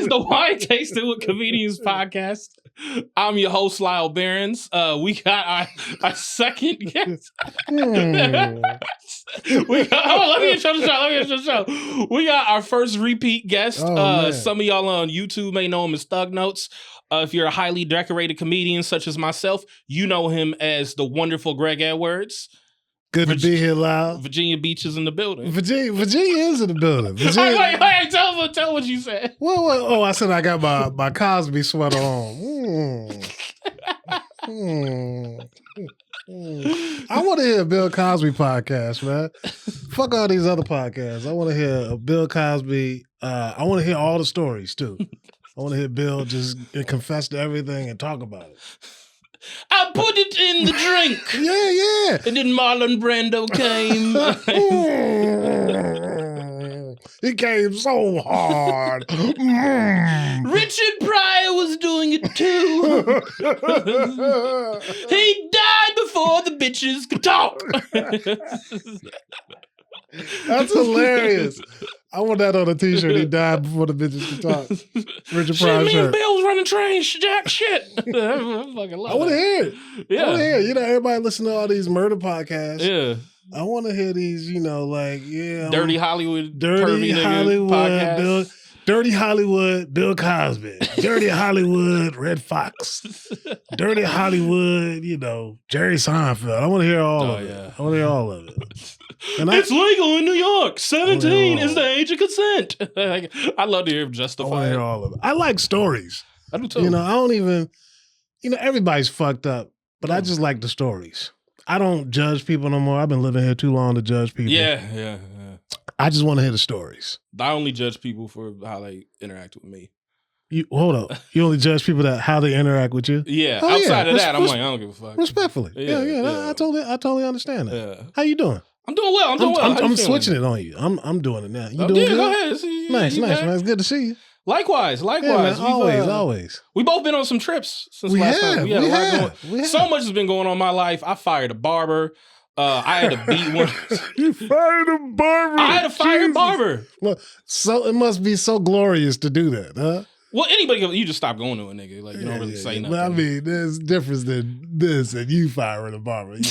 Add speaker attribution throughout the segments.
Speaker 1: is the Wine Tasting with Comedians podcast. I'm your host, Lyall Behrens. We got our second guest. Let me intro the show. We got our first repeat guest. Some of y'all on YouTube may know him as Thug Notes. If you're a highly decorated comedian such as myself, you know him as the wonderful Greg Edwards.
Speaker 2: Good to be here, Lyall.
Speaker 1: Virginia Beach is in the building.
Speaker 2: Virginia is in the building.
Speaker 1: Wait, tell what you said.
Speaker 2: Well, I said I got my Cosby sweater on. I want to hear a Bill Cosby podcast, man. Fuck all these other podcasts. I want to hear a Bill Cosby. I want to hear all the stories, too. I want to hear Bill just confess to everything and talk about it.
Speaker 1: I put it in the drink.
Speaker 2: Yeah.
Speaker 1: And then Marlon Brando came.
Speaker 2: He came so hard.
Speaker 1: Richard Pryor was doing it too. He died before the bitches could talk.
Speaker 2: That's hilarious. I want that on a t-shirt. He died before the bitches could talk. Richard Pryor
Speaker 1: me
Speaker 2: shirt.
Speaker 1: and Bill was running trains, jack shit. I
Speaker 2: want to hear it.
Speaker 1: Yeah.
Speaker 2: I want to hear it. You know, everybody listen to all these murder podcasts.
Speaker 1: Yeah.
Speaker 2: I want to hear these,
Speaker 1: Dirty Hollywood,
Speaker 2: Dirty Hollywood,
Speaker 1: podcast.
Speaker 2: Dirty Hollywood, Bill Cosby. Dirty Hollywood, Red Fox. Dirty Hollywood, Jerry Seinfeld. I want to hear all of it. I want to hear all of it. And
Speaker 1: it's legal in New York. 17 is the age of consent. I love to hear him justify
Speaker 2: I want to hear all of it. I like stories.
Speaker 1: I do too.
Speaker 2: I don't even, everybody's fucked up, but I just like the stories. I don't judge people no more. I've been living here too long to judge people.
Speaker 1: Yeah.
Speaker 2: I just want to hear the stories.
Speaker 1: I only judge people for how they interact with me.
Speaker 2: Hold up. You only judge people how they interact with you?
Speaker 1: Yeah. Outside of that, I'm like, I don't give a fuck.
Speaker 2: Respectfully. Yeah. I totally understand that.
Speaker 1: Yeah.
Speaker 2: How you doing?
Speaker 1: I'm doing well.
Speaker 2: I'm switching it on you. I'm doing it now. You doing good?
Speaker 1: Go ahead. See,
Speaker 2: nice, man. It's good to see you.
Speaker 1: Likewise.
Speaker 2: Yeah, man, always.
Speaker 1: We both been on some trips since last time. We had a lot going. So much has been going on in my life. I fired a barber. I had to beat one.
Speaker 2: You fired a barber?
Speaker 1: I had to fire a barber.
Speaker 2: Well, so it must be so glorious to do that, huh?
Speaker 1: Well, you just stop going to a nigga. Like, you don't really say nothing.
Speaker 2: But I mean, there's a difference than this and you firing a barber. I'm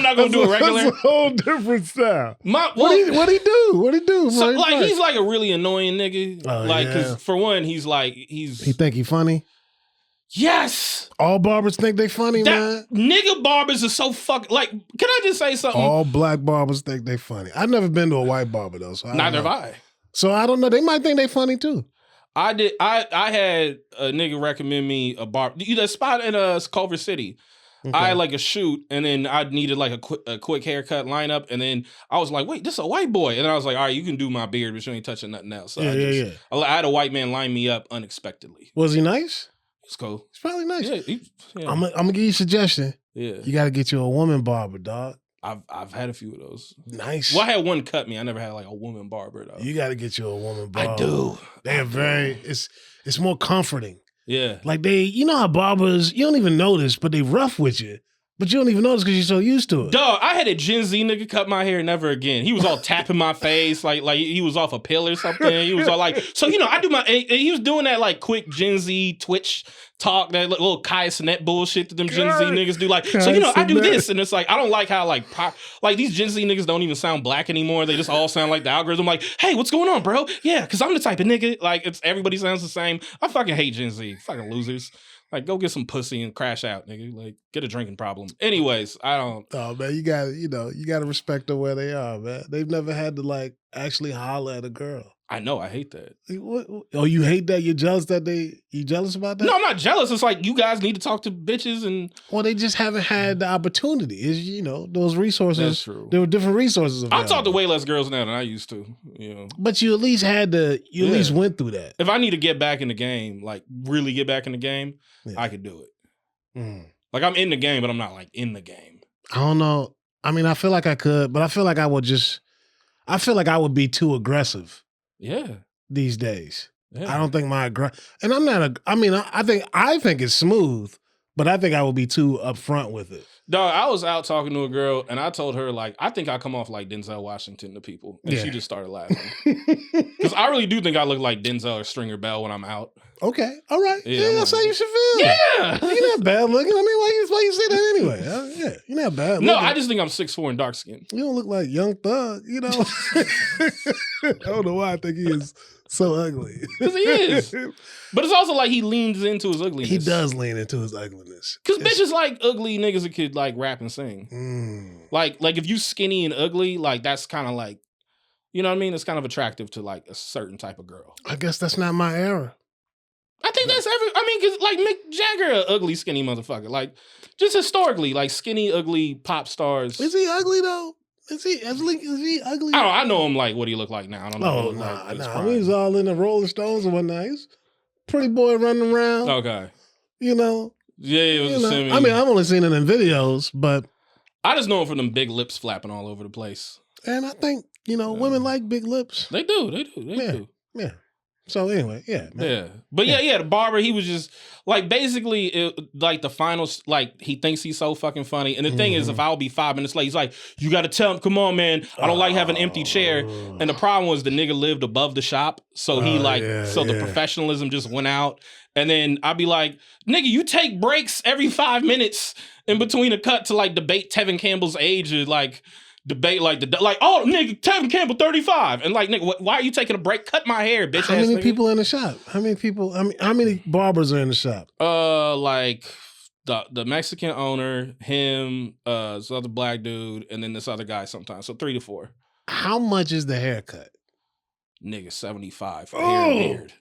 Speaker 1: not going to do it regular.
Speaker 2: That's a whole different style.
Speaker 1: What'd
Speaker 2: he do?
Speaker 1: So, he's like a really annoying nigga. Because for one, he
Speaker 2: think he funny?
Speaker 1: Yes.
Speaker 2: All barbers think they funny, man.
Speaker 1: Nigga barbers are so can I just say something?
Speaker 2: All black barbers think they funny. I've never been to a white barber, though. So
Speaker 1: neither have I.
Speaker 2: So I don't know. They might think they funny, too.
Speaker 1: I did. I had a nigga recommend me a bar. That spot in Culver City. Okay. I had a shoot, and then I needed a quick haircut lineup, and then I was like, "Wait, this is a white boy," and I was like, "All right, you can do my beard, but you ain't touching nothing else." So I had a white man line me up unexpectedly.
Speaker 2: Was he nice?
Speaker 1: It's cool.
Speaker 2: He's probably nice.
Speaker 1: Yeah.
Speaker 2: I'm gonna give you a suggestion.
Speaker 1: Yeah,
Speaker 2: you got to get you a woman barber, dog.
Speaker 1: I've had a few of those.
Speaker 2: Nice.
Speaker 1: Well, I had one cut me. I never had a woman barber though.
Speaker 2: You got to get you a woman barber.
Speaker 1: I do.
Speaker 2: They're very. It's more comforting.
Speaker 1: Yeah.
Speaker 2: Like how barbers, you don't even notice, but they rough with you. But you don't even notice because you're so used to it.
Speaker 1: Dog, I had a Gen Z nigga cut my hair never again. He was all tapping my face like he was off a pill or something. He was all so I do he was doing that quick Gen Z Twitch talk, that little Kai Cenat bullshit that them Gen Z niggas do. I do this, and it's I don't like how these Gen Z niggas don't even sound black anymore. They just all sound like the algorithm. Like, hey, what's going on, bro? Yeah, because I'm the type of nigga. Everybody sounds the same. I fucking hate Gen Z. Fucking losers. Go get some pussy and crash out, nigga. Get a drinking problem. Anyways, I don't.
Speaker 2: Oh man, you gotta respect them where they are, man. They've never had to actually holler at a girl.
Speaker 1: I know, I hate that.
Speaker 2: What? Oh, you hate that? You're jealous you jealous about that?
Speaker 1: No, I'm not jealous. It's you guys need to talk to bitches and.
Speaker 2: Well, they just haven't had the opportunity. Is those resources.
Speaker 1: That's true.
Speaker 2: There were different resources available.
Speaker 1: I talk to way less girls now than I used to.
Speaker 2: But you at least had to. You at least went through that.
Speaker 1: If I need to get back in the game, really get back in the game, I could do it.
Speaker 2: Mm.
Speaker 1: I'm in the game, but I'm not in the game.
Speaker 2: I don't know. I mean, I feel like I could, but I feel like I would I feel like I would be too aggressive.
Speaker 1: Yeah.
Speaker 2: These days.
Speaker 1: Yeah.
Speaker 2: I don't think and I'm not I think it's smooth, but I think I would be too upfront with it.
Speaker 1: Dog, I was out talking to a girl and I told her, like, I think I come off like Denzel Washington to people. And she just started laughing. Because I really do think I look like Denzel or Stringer Bell when I'm out.
Speaker 2: Okay. All right.
Speaker 1: Yeah,
Speaker 2: that's how you should feel.
Speaker 1: Yeah.
Speaker 2: You're not bad looking. I mean, why you say that anyway? Yeah, you're not bad looking.
Speaker 1: No, I just think I'm 6'4" and dark skinned.
Speaker 2: You don't look like Young Thug, you know? I don't know why I think he is so ugly.
Speaker 1: Because he is. But it's also like he leans into his ugliness.
Speaker 2: He does lean into his ugliness.
Speaker 1: Because bitches like ugly niggas that could like rap and sing. Like if you skinny and ugly, like that's kind of like, you know what I mean? It's kind of attractive to like a certain type of girl.
Speaker 2: I guess that's not my era.
Speaker 1: I think that's because like Mick Jagger, an ugly, skinny motherfucker. Like just historically, like skinny, ugly pop stars.
Speaker 2: Is he ugly though? Is he ugly?
Speaker 1: I know him like what he look like now. I don't know.
Speaker 2: Oh, nah. He was all in the Rolling Stones and whatnot. He's a pretty boy running around.
Speaker 1: Okay.
Speaker 2: You know?
Speaker 1: Yeah, it was
Speaker 2: I mean, I've only seen it in videos, but I
Speaker 1: just know him for them big lips flapping all over the place.
Speaker 2: And I think, women like big lips.
Speaker 1: They do.
Speaker 2: Yeah. So anyway, yeah. Man.
Speaker 1: Yeah. But yeah, the barber, he was just like basically like the finals, like he thinks he's so fucking funny. And the thing is, if I'll be 5 minutes late, he's like, you got to tell him, come on, man. I don't like having an empty chair. And the problem was the nigga lived above the shop. So the professionalism just went out. And then I'd be like, nigga, you take breaks every 5 minutes in between a cut to like debate Tevin Campbell's age or like debate oh nigga, Tevin Campbell 35. And like, nigga, why are you taking a break? Cut my hair, bitch.
Speaker 2: How many people in the shop? How many barbers are in the shop?
Speaker 1: Like the Mexican owner, him, this other black dude, and then this other guy sometimes. So 3 to 4.
Speaker 2: How much is the haircut?
Speaker 1: Nigga, 75 for hair and beard.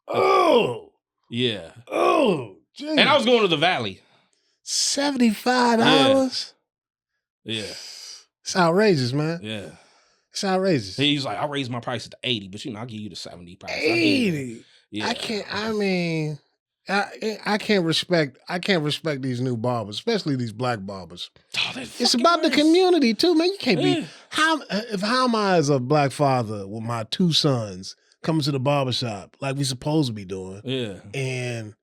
Speaker 2: Oh.
Speaker 1: Yeah.
Speaker 2: Oh. Geez.
Speaker 1: And I was going to the Valley.
Speaker 2: $75?
Speaker 1: Yeah.
Speaker 2: It's outrageous, man.
Speaker 1: Yeah.
Speaker 2: It's outrageous.
Speaker 1: He's like, I'll raise my price to 80, but I'll give you the 70 price.
Speaker 2: 80?
Speaker 1: Yeah.
Speaker 2: I can't respect these new barbers, especially these black barbers.
Speaker 1: Oh,
Speaker 2: it's about the community too, man. You can't be how am I as a black father with my 2 sons coming to the barbershop like we supposed to be doing?
Speaker 1: Yeah.
Speaker 2: And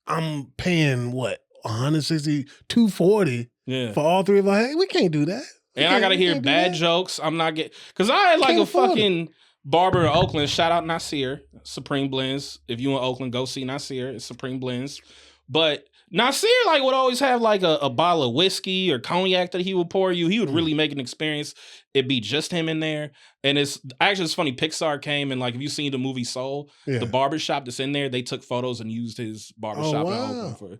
Speaker 2: I'm paying what, $160, $240 for all 3 of our hair? We can't do that.
Speaker 1: And I gotta hear bad jokes. I'm not getting, because I had like a fucking barber in Oakland. Shout out Nasir, Supreme Blends. If you in Oakland, go see Nasir. It's Supreme Blends. But Nasir like would always have like a bottle of whiskey or cognac that he would pour you. He would really make an experience. It'd be just him in there. And it's funny. Pixar came and like, if you seen the movie Soul, the barbershop that's in there, they took photos and used his barbershop in Oakland for.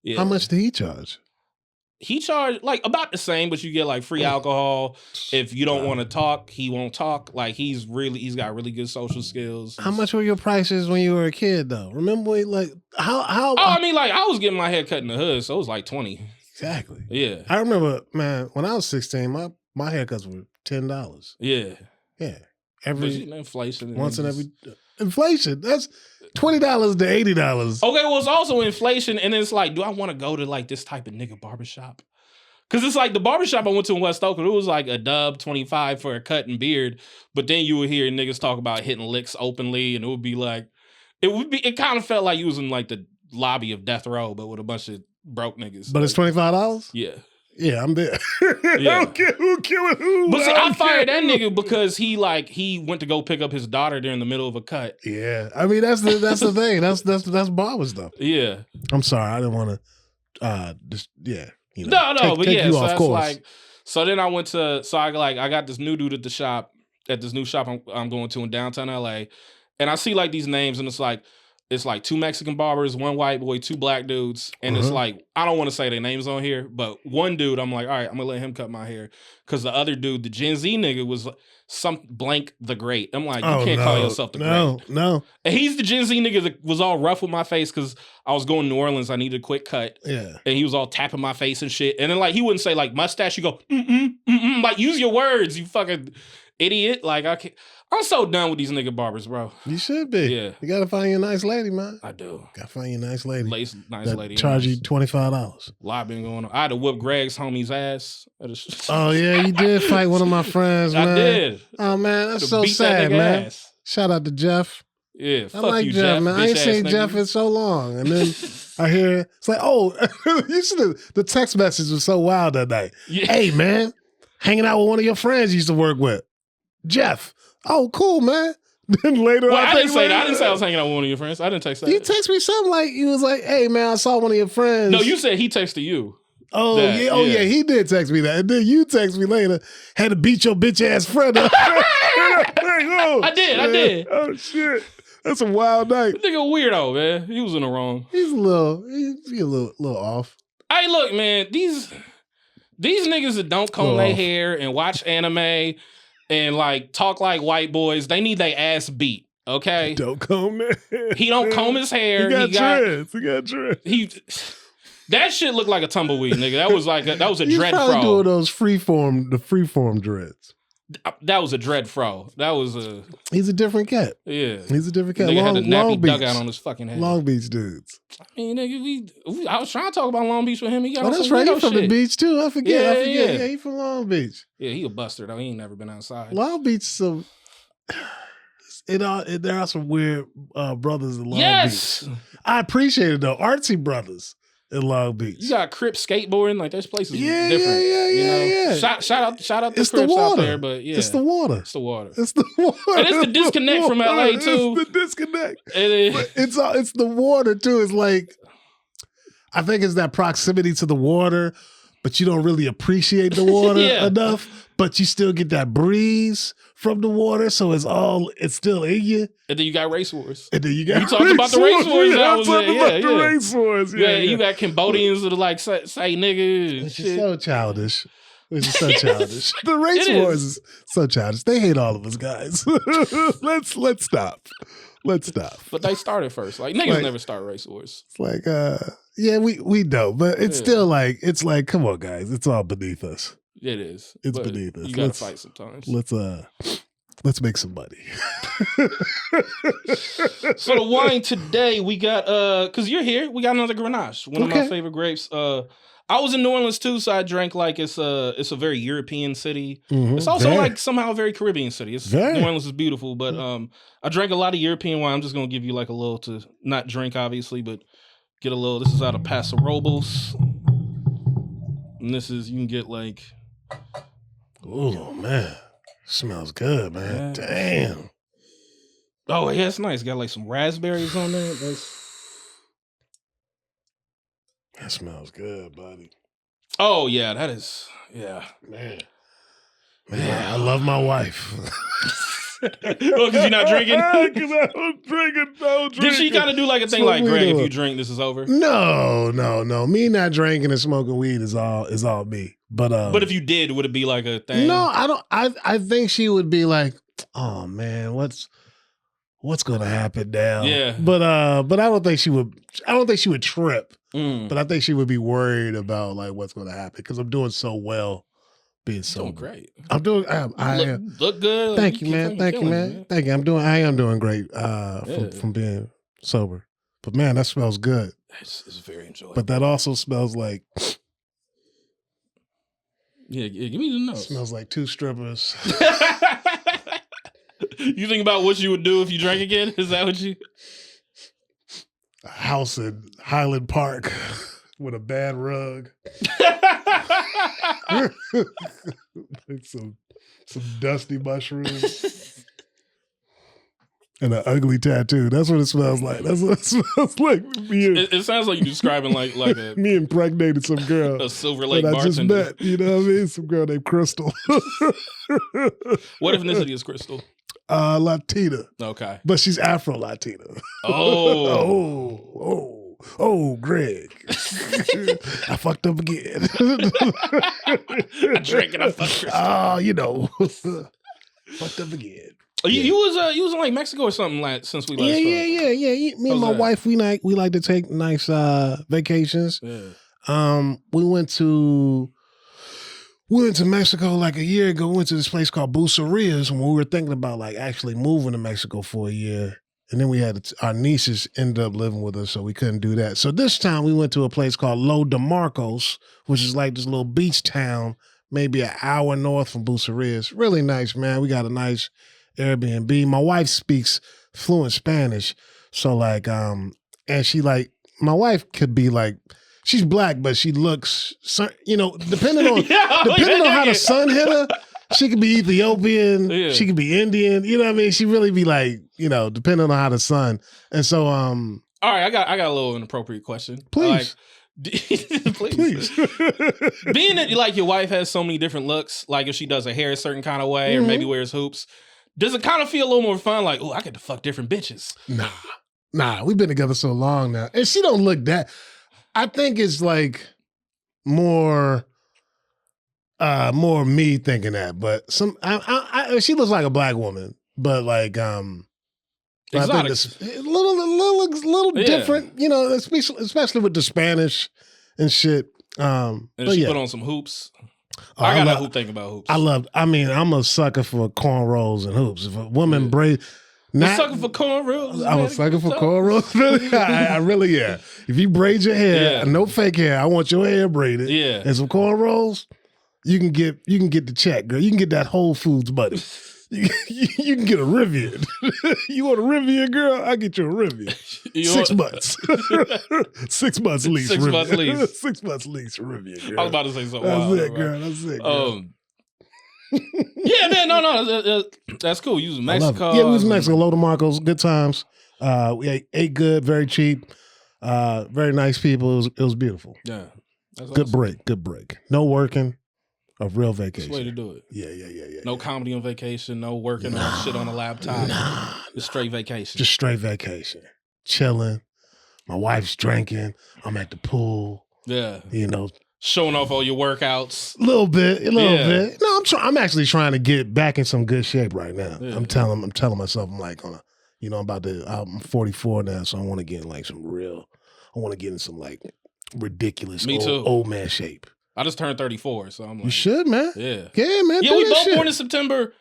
Speaker 1: Yeah.
Speaker 2: How much did he charge?
Speaker 1: He charged like about the same, but you get like free alcohol. If you don't want to talk, he won't talk. Like he's got really good social skills.
Speaker 2: How much were your prices when you were a kid though? Remember how?
Speaker 1: Oh, I mean, like I was getting my hair cut in the hood, so it was like 20.
Speaker 2: Exactly.
Speaker 1: Yeah.
Speaker 2: I remember, man, when I was 16, my haircuts were $10.
Speaker 1: Yeah.
Speaker 2: Yeah.
Speaker 1: Inflation.
Speaker 2: Inflation. That's $20 to $80.
Speaker 1: Okay, well, it's also inflation, and it's like, do I want to go to like this type of nigga barbershop? Because it's like the barbershop I went to in West Oakland, it was like a dub 25 for a cut and beard, but then you would hear niggas talk about hitting licks openly, and it would be like, it kind of felt like you was in like the lobby of Death Row, but with a bunch of broke niggas.
Speaker 2: But it's $25?
Speaker 1: Yeah.
Speaker 2: Yeah, I'm there.
Speaker 1: Yeah.
Speaker 2: I don't care who killing who.
Speaker 1: But see, I fired that nigga because he went to go pick up his daughter during the middle of a cut.
Speaker 2: Yeah, I mean that's the thing. That's barber stuff.
Speaker 1: Yeah.
Speaker 2: I'm sorry, I didn't want to.
Speaker 1: Take you off course. So then I went to I got this new dude at this new shop I'm going to in downtown LA, and I see like these names, and it's like 2 Mexican barbers, 1 white boy, 2 black dudes. And it's like, I don't want to say their names on here, but one dude, I'm like, all right, I'm going to let him cut my hair. Because the other dude, the Gen Z nigga, was some blank the Great. I'm like, you can't call yourself the Great.
Speaker 2: No.
Speaker 1: And he's the Gen Z nigga that was all rough with my face because I was going to New Orleans. I needed a quick cut.
Speaker 2: Yeah.
Speaker 1: And he was all tapping my face and shit. And then like, he wouldn't say like mustache. You go, like use your words, you fucking idiot. Like I'm so done with these nigga barbers, bro.
Speaker 2: You should be.
Speaker 1: Yeah.
Speaker 2: You gotta find you a nice lady, man.
Speaker 1: I do.
Speaker 2: Gotta find you a nice lady.
Speaker 1: Nice lady.
Speaker 2: Charge you $25.
Speaker 1: Lot been going on. I had to whip Greg's homie's ass.
Speaker 2: Oh yeah, you did fight one of my friends, man.
Speaker 1: I did.
Speaker 2: Oh man, that's so sad, man. Shout out to Jeff.
Speaker 1: Yeah,
Speaker 2: I
Speaker 1: fuck
Speaker 2: like
Speaker 1: you,
Speaker 2: Jeff, man. I ain't seen
Speaker 1: nigga.
Speaker 2: Jeff in so long. And then I hear it's like, oh, you should have. The text message was so wild that night.
Speaker 1: Yeah.
Speaker 2: Hey, man, hanging out with one of your friends you used to work with, Jeff. Oh, cool, man. Then later,
Speaker 1: Well, I didn't say that. I didn't say I was hanging out with one of your friends. I didn't text that.
Speaker 2: You text me something like you was like, "Hey, man, I saw one of your friends."
Speaker 1: No, you said he texted you.
Speaker 2: Oh
Speaker 1: that,
Speaker 2: yeah, oh yeah, he did text me that, and then you text me later. Had to beat your bitch ass friend up.
Speaker 1: I did.
Speaker 2: Oh shit, that's a wild night.
Speaker 1: Nigga weirdo, man. He was in the wrong.
Speaker 2: He's a little off.
Speaker 1: Hey, look, man. These niggas that don't comb their hair and watch anime and like talk like white boys, they need their ass beat. Okay,
Speaker 2: Don't comb it.
Speaker 1: he don't comb his hair.
Speaker 2: He got dreads.
Speaker 1: That shit looked like a tumbleweed, nigga. That was a
Speaker 2: He's
Speaker 1: dread
Speaker 2: probably
Speaker 1: fro.
Speaker 2: doing those freeform dreads.
Speaker 1: That was a dread fro. That was a
Speaker 2: He's a different cat.
Speaker 1: yeah.
Speaker 2: He's a different cat.
Speaker 1: Nigga had a
Speaker 2: Long
Speaker 1: nappy
Speaker 2: Beach.
Speaker 1: dugout on his fucking head.
Speaker 2: Long Beach dudes.
Speaker 1: I mean, nigga, I was trying to talk about Long Beach with him. He got
Speaker 2: Oh,
Speaker 1: on
Speaker 2: that's
Speaker 1: some
Speaker 2: right.
Speaker 1: weirdo
Speaker 2: He's from
Speaker 1: shit.
Speaker 2: the beach too. I forget.
Speaker 1: Yeah.
Speaker 2: Yeah, he from Long Beach.
Speaker 1: Yeah, he a buster though. He ain't never been outside.
Speaker 2: Long Beach, there are some weird brothers in Long
Speaker 1: Yes,
Speaker 2: Beach. I appreciate it though. Artsy brothers in Long Beach.
Speaker 1: you got Crips skateboarding. Like there's places
Speaker 2: Yeah,
Speaker 1: different.
Speaker 2: yeah.
Speaker 1: Shout out the
Speaker 2: It's the
Speaker 1: Crips out
Speaker 2: water.
Speaker 1: there, but yeah,
Speaker 2: It's the water.
Speaker 1: It's the water.
Speaker 2: It's the water.
Speaker 1: And it's the disconnect from LA too.
Speaker 2: It's the disconnect.
Speaker 1: It is.
Speaker 2: It's the water too. It's like I think it's that proximity to the water, but you don't really appreciate the water
Speaker 1: Yeah.
Speaker 2: enough. But you still get that breeze from the water, so it's still in you.
Speaker 1: And then you got race wars.
Speaker 2: And then you got
Speaker 1: You talked about the race wars.
Speaker 2: Yeah,
Speaker 1: That
Speaker 2: I'm
Speaker 1: was
Speaker 2: talking
Speaker 1: it.
Speaker 2: about
Speaker 1: Yeah,
Speaker 2: the
Speaker 1: yeah.
Speaker 2: race wars.
Speaker 1: Yeah, you got Cambodians that are like say nigga and
Speaker 2: Which is
Speaker 1: shit.
Speaker 2: so childish. Which is so childish. The race
Speaker 1: It
Speaker 2: wars is so childish. They hate all of us guys. Let's stop. Let's stop.
Speaker 1: But they started first. Like niggas
Speaker 2: Like-
Speaker 1: never start race wars.
Speaker 2: It's like yeah, we don't, but it's
Speaker 1: Yeah.
Speaker 2: still like it's like, come on, guys, it's all beneath us.
Speaker 1: It is.
Speaker 2: It's
Speaker 1: But
Speaker 2: beneath us.
Speaker 1: You gotta
Speaker 2: Let's-
Speaker 1: fight sometimes.
Speaker 2: Let's make some money.
Speaker 1: So the wine today we got cause you're here, we got another Grenache. One of my
Speaker 2: Okay.
Speaker 1: favorite grapes. I was in New Orleans too, so I drank like it's a very European city.
Speaker 2: Mhm.
Speaker 1: It's also
Speaker 2: Very.
Speaker 1: like somehow a very Caribbean city.
Speaker 2: Very.
Speaker 1: New Orleans is beautiful, but I drank a lot of European wine. I'm just gonna give you like a little to not drink obviously, but get a little. This is out of Paso Robles. And this is you can get like
Speaker 2: Oh man, smells good, man.
Speaker 1: Yeah.
Speaker 2: Damn.
Speaker 1: oh yeah, it's nice. Got like some raspberries on there.
Speaker 2: That smells good, buddy.
Speaker 1: Oh yeah, that is
Speaker 2: Man, I love my wife.
Speaker 1: Oh, because you're not drinking.
Speaker 2: Because I don't drink.
Speaker 1: Did she kind of do like a thing
Speaker 2: what
Speaker 1: like
Speaker 2: we
Speaker 1: Greg? If
Speaker 2: doing.
Speaker 1: you drink, this is over.
Speaker 2: No. Me not drinking and smoking weed is all me.
Speaker 1: But if you did, would it be like a thing?
Speaker 2: no, I don't. I think she would be like, oh man, what's gonna happen now?
Speaker 1: Yeah.
Speaker 2: But I don't think she would. I don't think she would trip.
Speaker 1: Mm.
Speaker 2: But I think she would be worried about like what's gonna happen because I'm doing so well, being so
Speaker 1: Doing great.
Speaker 2: I'm doing. I am.
Speaker 1: Look good.
Speaker 2: Thank you, man. Thank you,
Speaker 1: killing
Speaker 2: man.
Speaker 1: it,
Speaker 2: Thank you. I am doing great.
Speaker 1: Yeah.
Speaker 2: From being sober. But man, that smells good.
Speaker 1: It's very enjoyable.
Speaker 2: But that also smells like
Speaker 1: yeah, give me the nose.
Speaker 2: smells like two strippers.
Speaker 1: You think about what you would do if you drank again? Is that what you?
Speaker 2: A house in Highland Park with a bad rug. Like some dusty mushrooms. And an ugly tattoo. That's what it smells like. That's what it smells like.
Speaker 1: It sounds like you're describing like a
Speaker 2: Me impregnated some girl.
Speaker 1: a Silver Lake
Speaker 2: that I just
Speaker 1: bartender.
Speaker 2: met. You know what I mean? Some girl named Crystal.
Speaker 1: What ethnicity is Crystal?
Speaker 2: Latina.
Speaker 1: Okay.
Speaker 2: But she's Afro-Latina.
Speaker 1: Oh.
Speaker 2: Oh, Greg. I fucked up again.
Speaker 1: I drank and I fucked Crystal.
Speaker 2: Oh, you know. Fucked up again.
Speaker 1: You was in like Mexico or something like since we last spoke.
Speaker 2: Yeah. Me and my
Speaker 1: How's that?
Speaker 2: wife, we like to take nice vacations.
Speaker 1: Yeah.
Speaker 2: We went to Mexico like a year ago. We went to this place called Bucerias when we were thinking about like actually moving to Mexico for a year. And then we had our nieces ended up living with us, so we couldn't do that. So this time we went to a place called Lo de Marcos, which is like this little beach town, maybe an hour north from Bucerias. Really nice, man. We got a nice Airbnb. My wife speaks fluent Spanish. So like, and she like, my wife could be like, she's black, but she looks, depending on how the sun hit her, she could be Ethiopian, she could be Indian, you know what I mean? She really be like, depending on how the sun. And so,
Speaker 1: all right, I got a little inappropriate question.
Speaker 2: Please.
Speaker 1: Please. Being that like your wife has so many different looks, like if she does her hair a certain kind of way or maybe wears hoops, does it kind of feel a little more fun? Like, oh, I get to fuck different bitches.
Speaker 2: Nah, we've been together so long now. And she don't look that. I think it's like more me thinking that. But she looks like a black woman. But like,
Speaker 1: exotic.
Speaker 2: I think it's a little different, especially with the Spanish and shit.
Speaker 1: And she put on some hoops.
Speaker 2: Oh,
Speaker 1: I got a hoop thing about hoops.
Speaker 2: I'm a sucker for cornrows and hoops. If a woman braid,
Speaker 1: I'm a sucker for cornrows.
Speaker 2: I'm a sucker for cornrows. Really, I really am. If you braid your hair, no fake hair, I want your hair braided.
Speaker 1: Yeah,
Speaker 2: and some cornrows, you can get the check, girl. You can get that Whole Foods buddy. You can get a Rivian. You want a Rivian, girl? I get you a Rivian. 6 months. 6 months lease.
Speaker 1: 6 months lease.
Speaker 2: 6 months lease Rivian, girl.
Speaker 1: I was about to say something.
Speaker 2: That's it, girl. That's it, girl.
Speaker 1: Yeah, man. No. That's cool. You was in Mexico.
Speaker 2: Yeah, we was in Mexico. Load of Marcos. Good times. We ate good. Very cheap. Very nice people. It was beautiful.
Speaker 1: Yeah. That's
Speaker 2: good
Speaker 1: awesome.
Speaker 2: Good break. No working. A real vacation.
Speaker 1: That's the way to do it.
Speaker 2: Yeah.
Speaker 1: No comedy on vacation. No working on shit on a laptop. Just straight vacation.
Speaker 2: Just straight vacation. Chilling. My wife's drinking. I'm at the pool.
Speaker 1: Yeah.
Speaker 2: Showing
Speaker 1: off all your workaux.
Speaker 2: A little bit. No, I'm actually trying to get back in some good shape right now. Yeah. I'm telling myself, I'm like I'm 44 now, so I want to get in like I want to get in some like ridiculous old man shape.
Speaker 1: I just turned 34, so I'm like...
Speaker 2: You should, man.
Speaker 1: Yeah.
Speaker 2: Yeah, man.
Speaker 1: Yeah, we both born in September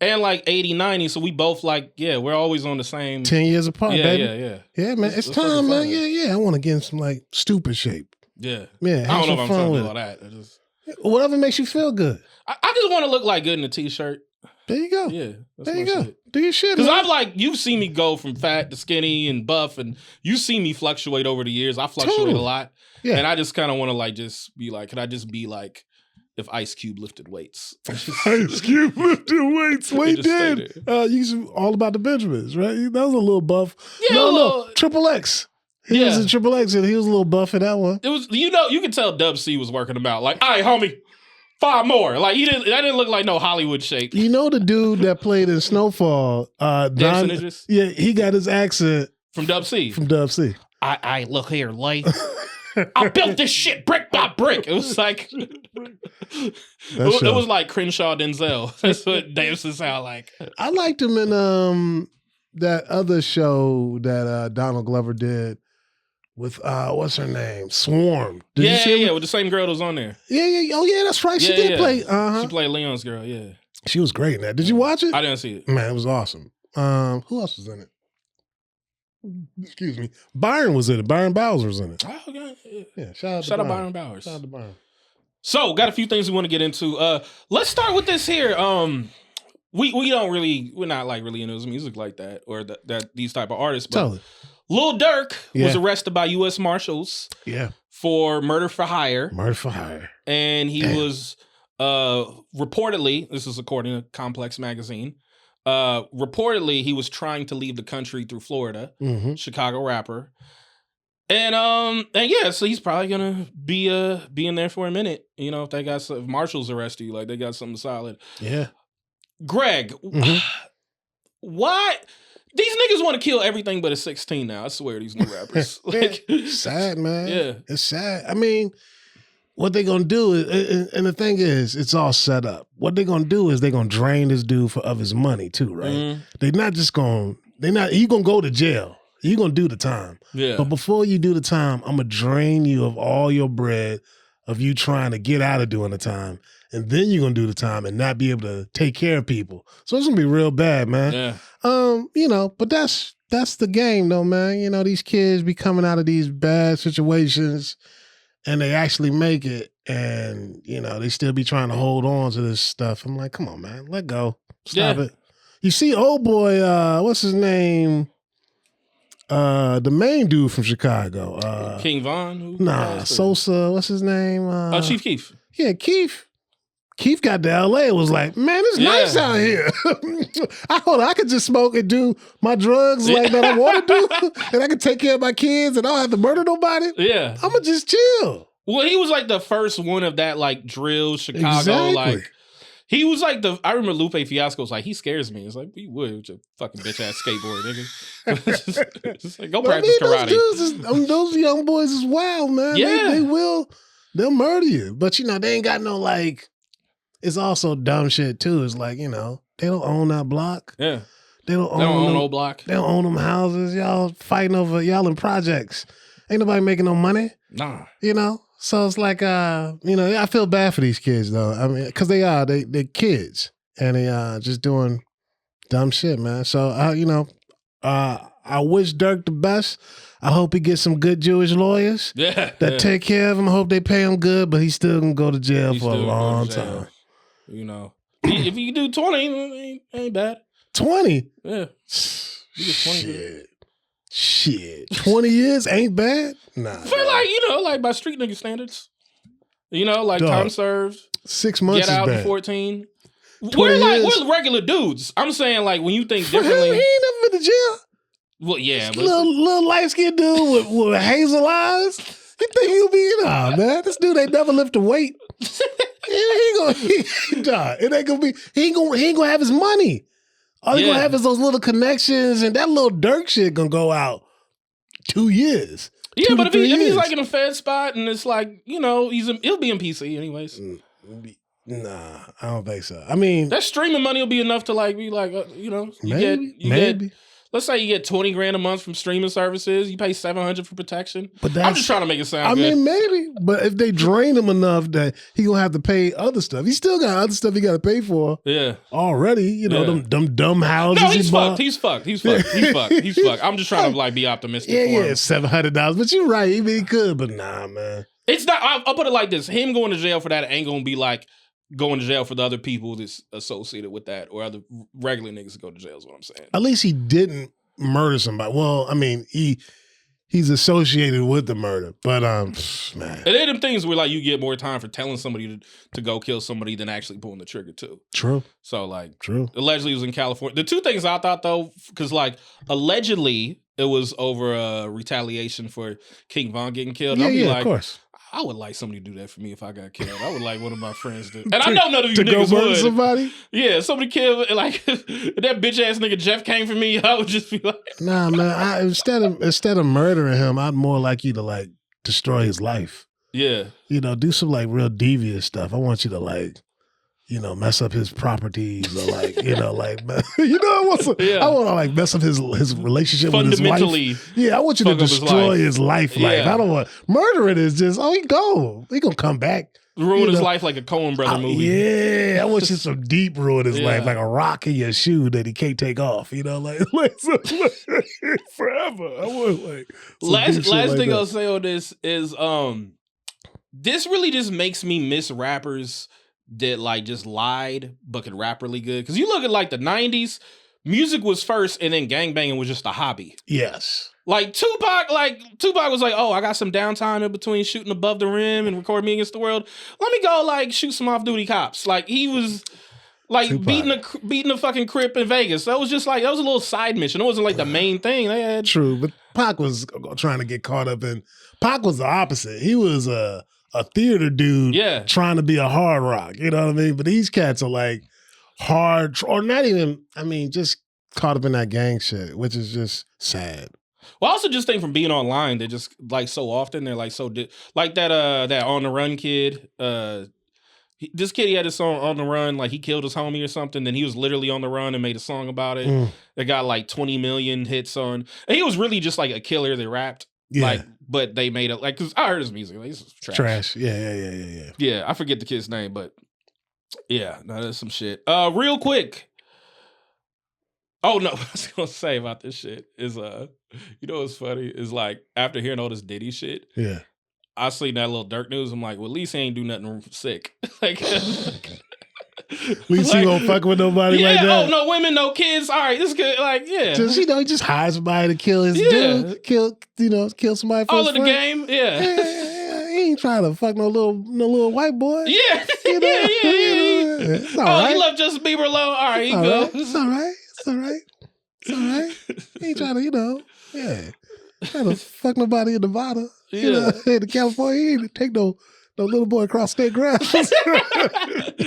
Speaker 1: and like 80, 90, so we both like, we're always on the same...
Speaker 2: 10 years apart, baby.
Speaker 1: Yeah.
Speaker 2: Yeah, man. It's time, man. Yeah. I want to get in some like stupid shape.
Speaker 1: Yeah.
Speaker 2: Yeah,
Speaker 1: I don't know if I'm trying to do all that.
Speaker 2: Whatever makes you feel good.
Speaker 1: I just want to look like good in a t-shirt.
Speaker 2: There you go.
Speaker 1: Yeah.
Speaker 2: There you go. Do your shit,
Speaker 1: because you've seen me go from fat to skinny and buff, and you see me fluctuate over the years. I fluctuate a lot. Yeah. And I just kind of want to like just be like, could I just be like if Ice Cube lifted weights?
Speaker 2: Ice Cube lifted weights. Wait, did. You All About the Benjamins, right? That was a little buff.
Speaker 1: Yeah,
Speaker 2: no. Triple X. He was in Triple X and he was a little buff in that one.
Speaker 1: It was, you could tell Dub C was working him out. Like, all right, homie, 5 more. Like that didn't look like no Hollywood shape.
Speaker 2: You know the dude that played in Snowfall, Don, he got his accent
Speaker 1: from Dub C.
Speaker 3: I look here, like
Speaker 1: I built this shit brick by brick. It was like it was like Crenshaw Denzel. That's what Davidson sound like.
Speaker 2: I liked him in that other show that Donald Glover did with what's her name? Swarm.
Speaker 1: Did you see with the same girl that was on there.
Speaker 2: Yeah. Oh yeah, that's right. She did play.
Speaker 1: She played Leon's girl. Yeah.
Speaker 2: She was great in that. Did you watch it?
Speaker 1: I didn't see it.
Speaker 2: Man, it was awesome. Who else was in it? Excuse me. Byron was in it. Byron Bowers was in it.
Speaker 1: Oh, okay.
Speaker 2: Yeah. Shout out Byron Bowers. Shout out to Byron.
Speaker 1: So, got a few things we want to get into. Let's start with this here. We're not like really into his music like that or that these type of artists. But
Speaker 2: totally.
Speaker 1: Lil Durk was arrested by U.S. Marshals.
Speaker 2: Yeah.
Speaker 1: For murder for hire.
Speaker 2: Murder for hire.
Speaker 1: And he was reportedly, this is according to Complex Magazine, reportedly he was trying to leave the country through Florida. Chicago rapper. And so he's probably gonna be in there for a minute. You know, if Marshals arrest you, like they got something solid.
Speaker 2: Yeah.
Speaker 1: Greg, why these niggas want to kill everything but a 16 now? I swear, these new rappers. Like,
Speaker 2: sad, man.
Speaker 1: Yeah.
Speaker 2: It's sad. I mean, what they gonna do is, and the thing is, it's all set up. What they gonna do is they gonna drain this dude of his money too, right? He gonna go to jail. You gonna do the time.
Speaker 1: Yeah.
Speaker 2: But before you do the time, I'm gonna drain you of all your bread of you trying to get out of doing the time. And then you're gonna do the time and not be able to take care of people. So it's gonna be real bad, man.
Speaker 1: Yeah.
Speaker 2: But that's the game though, man. You know, these kids be coming out of these bad situations and they actually make it, and they still be trying to hold on to this stuff. I'm like, come on, man, let go. Stop it. You see, old boy, what's his name? The main dude from Chicago.
Speaker 1: King Von? Who
Speaker 2: Nah,
Speaker 1: passed?
Speaker 2: Sosa. What's his name?
Speaker 1: Chief Keef.
Speaker 2: Yeah, Keith. Keith got to LA and was like, man, it's nice out here. I could just smoke and do my drugs like that I want to do, and I can take care of my kids and I don't have to murder nobody.
Speaker 1: Yeah.
Speaker 2: I'm going to just chill.
Speaker 1: Well, he was like the first one of that like drill Chicago.
Speaker 2: Exactly.
Speaker 1: Like he was like I remember Lupe Fiasco was like, he scares me. It's like, you would with your fucking bitch ass skateboard, nigga. Just like, go practice karate.
Speaker 2: Those young boys is wild, man.
Speaker 1: Yeah.
Speaker 2: They'll murder you. But they ain't got no like, it's also dumb shit too. It's like, they don't own that block.
Speaker 1: Yeah.
Speaker 2: They don't own
Speaker 1: no block.
Speaker 2: They don't own them houses. Y'all fighting over y'all in projects. Ain't nobody making no money.
Speaker 1: Nah.
Speaker 2: So it's like, I feel bad for these kids though. I mean, because they're kids and they just doing dumb shit, man. So I wish Durk the best. I hope he gets some good Jewish lawyers that take care of him. I hope they pay him good, but he's still gonna go to jail for a long time.
Speaker 1: If you do 20, ain't bad.
Speaker 2: 20?
Speaker 1: Yeah. You get 20.
Speaker 2: Shit. 20 years ain't bad? Nah.
Speaker 1: For like by street nigga standards. Like
Speaker 2: Dog.
Speaker 1: time served.
Speaker 2: 6 months
Speaker 1: Get out
Speaker 2: is
Speaker 1: in
Speaker 2: bad.
Speaker 1: 14. We're regular dudes. I'm saying like when you think differently.
Speaker 2: He ain't never been to jail.
Speaker 1: Well, yeah. But
Speaker 2: Little light-skinned dude with hazel eyes. You think he'll be man? This dude ain't never lift a weight. He ain't gonna have his money. All he gonna have is those little connections, and that little Durk shit gonna go out 2 years.
Speaker 1: Yeah, but if he's like in a Fed spot and it's like, he'll be in PC anyways.
Speaker 2: Nah, I don't think so. I mean,
Speaker 1: that streaming money will be enough to like be like,
Speaker 2: maybe.
Speaker 1: Let's say you get $20,000 a month from streaming services. You pay $700 for protection.
Speaker 2: But
Speaker 1: I'm just trying to make it sound good.
Speaker 2: I mean, maybe. But if they drain him enough that he gonna have to pay other stuff. He still got other stuff he got to pay for.
Speaker 1: Yeah.
Speaker 2: Already, them dumb houses.
Speaker 1: No, he's fucked. He's fucked. I'm just trying to like be optimistic.
Speaker 2: Yeah, $700. But you're right. He could, but nah, man.
Speaker 1: It's not. I'll put it like this: him going to jail for that ain't gonna be like going to jail for the other people that's associated with that, or other regular niggas that go to jail. Is what I'm saying.
Speaker 2: At least he didn't murder somebody. Well, I mean, he's associated with the murder, but man.
Speaker 1: And they're them things where like you get more time for telling somebody to go kill somebody than actually pulling the trigger too.
Speaker 2: True.
Speaker 1: So like,
Speaker 2: true.
Speaker 1: Allegedly it was in California. The two things I thought though, because like allegedly it was over retaliation for King Von getting killed.
Speaker 2: Yeah, of course.
Speaker 1: I would like somebody to do that for me if I got killed. I would like one of my friends to. And I know none of you
Speaker 2: to
Speaker 1: niggas
Speaker 2: go murder
Speaker 1: would.
Speaker 2: somebody?
Speaker 1: Yeah, somebody killed, like, that bitch ass nigga Jeff came for me, I would just be like.
Speaker 2: Nah, man, instead of murdering him, I'd more like you to, like, destroy his life.
Speaker 1: Yeah.
Speaker 2: Do some, like, real devious stuff. I want you to, like, mess up his properties or, like, I want to, like, mess up his relationship with his wife. Yeah, I want you to destroy his life. I don't want, murdering is just, he gone. He gonna come back.
Speaker 1: Ruin his life like a Coen Brother movie.
Speaker 2: Yeah, I want you some deep ruin his life, like a rock in your shoe that he can't take off. Like forever. I want like
Speaker 1: last thing I'll say on this is this really just makes me miss rappers that like just lied but could rap really good. Because you look at like the 90s, music was first and then gangbanging was just a hobby.
Speaker 2: Yes.
Speaker 1: Like Tupac was like, oh, I got some downtime in between shooting above the rim and recording Me Against the World. Let me go like shoot some off-duty cops. Like he was like beating a fucking crip in Vegas. That was just like, that was a little side mission. It wasn't like the main thing they had.
Speaker 2: True, but Pac was trying to get caught up in, Pac was the opposite. He was a theater dude trying to be a hard rock. You know what I mean? But these cats are like hard, or not even, just caught up in that gang shit, which is just sad.
Speaker 1: Well, I also just think from being online, they're just like so often they're like so like that On the Run kid. This kid, he had a song On the Run, like he killed his homie or something. Then he was literally on the run and made a song about it. It got like 20 million hits on. And he was really just like a killer that rapped. Yeah. Like, but they made it like, because I heard his music. Like, it's trash.
Speaker 2: Yeah.
Speaker 1: Yeah, I forget the kid's name, but yeah, no, that's some shit. Real quick. Oh no, what I was gonna say about this shit is what's funny is like after hearing all this Diddy shit, I seen that Lil Durk news. I'm like, well, at least he ain't do nothing sick. Like,
Speaker 2: At least he won't fuck with nobody like that.
Speaker 1: Oh, no women, no kids. All right, this good. Like, yeah.
Speaker 2: Just, he just hire somebody to kill his dude. Kill somebody for
Speaker 1: all
Speaker 2: his
Speaker 1: of the game. Yeah.
Speaker 2: He ain't trying to fuck no little white boy.
Speaker 1: Yeah.
Speaker 2: You know?
Speaker 1: Yeah.
Speaker 2: It's all right.
Speaker 1: You love Justin Bieber low? All right, he
Speaker 2: all
Speaker 1: go.
Speaker 2: right. It's all right. It's all right. It's all right. He ain't trying to, trying to fuck nobody in Nevada. In California, he ain't take no little boy across state grass.
Speaker 1: You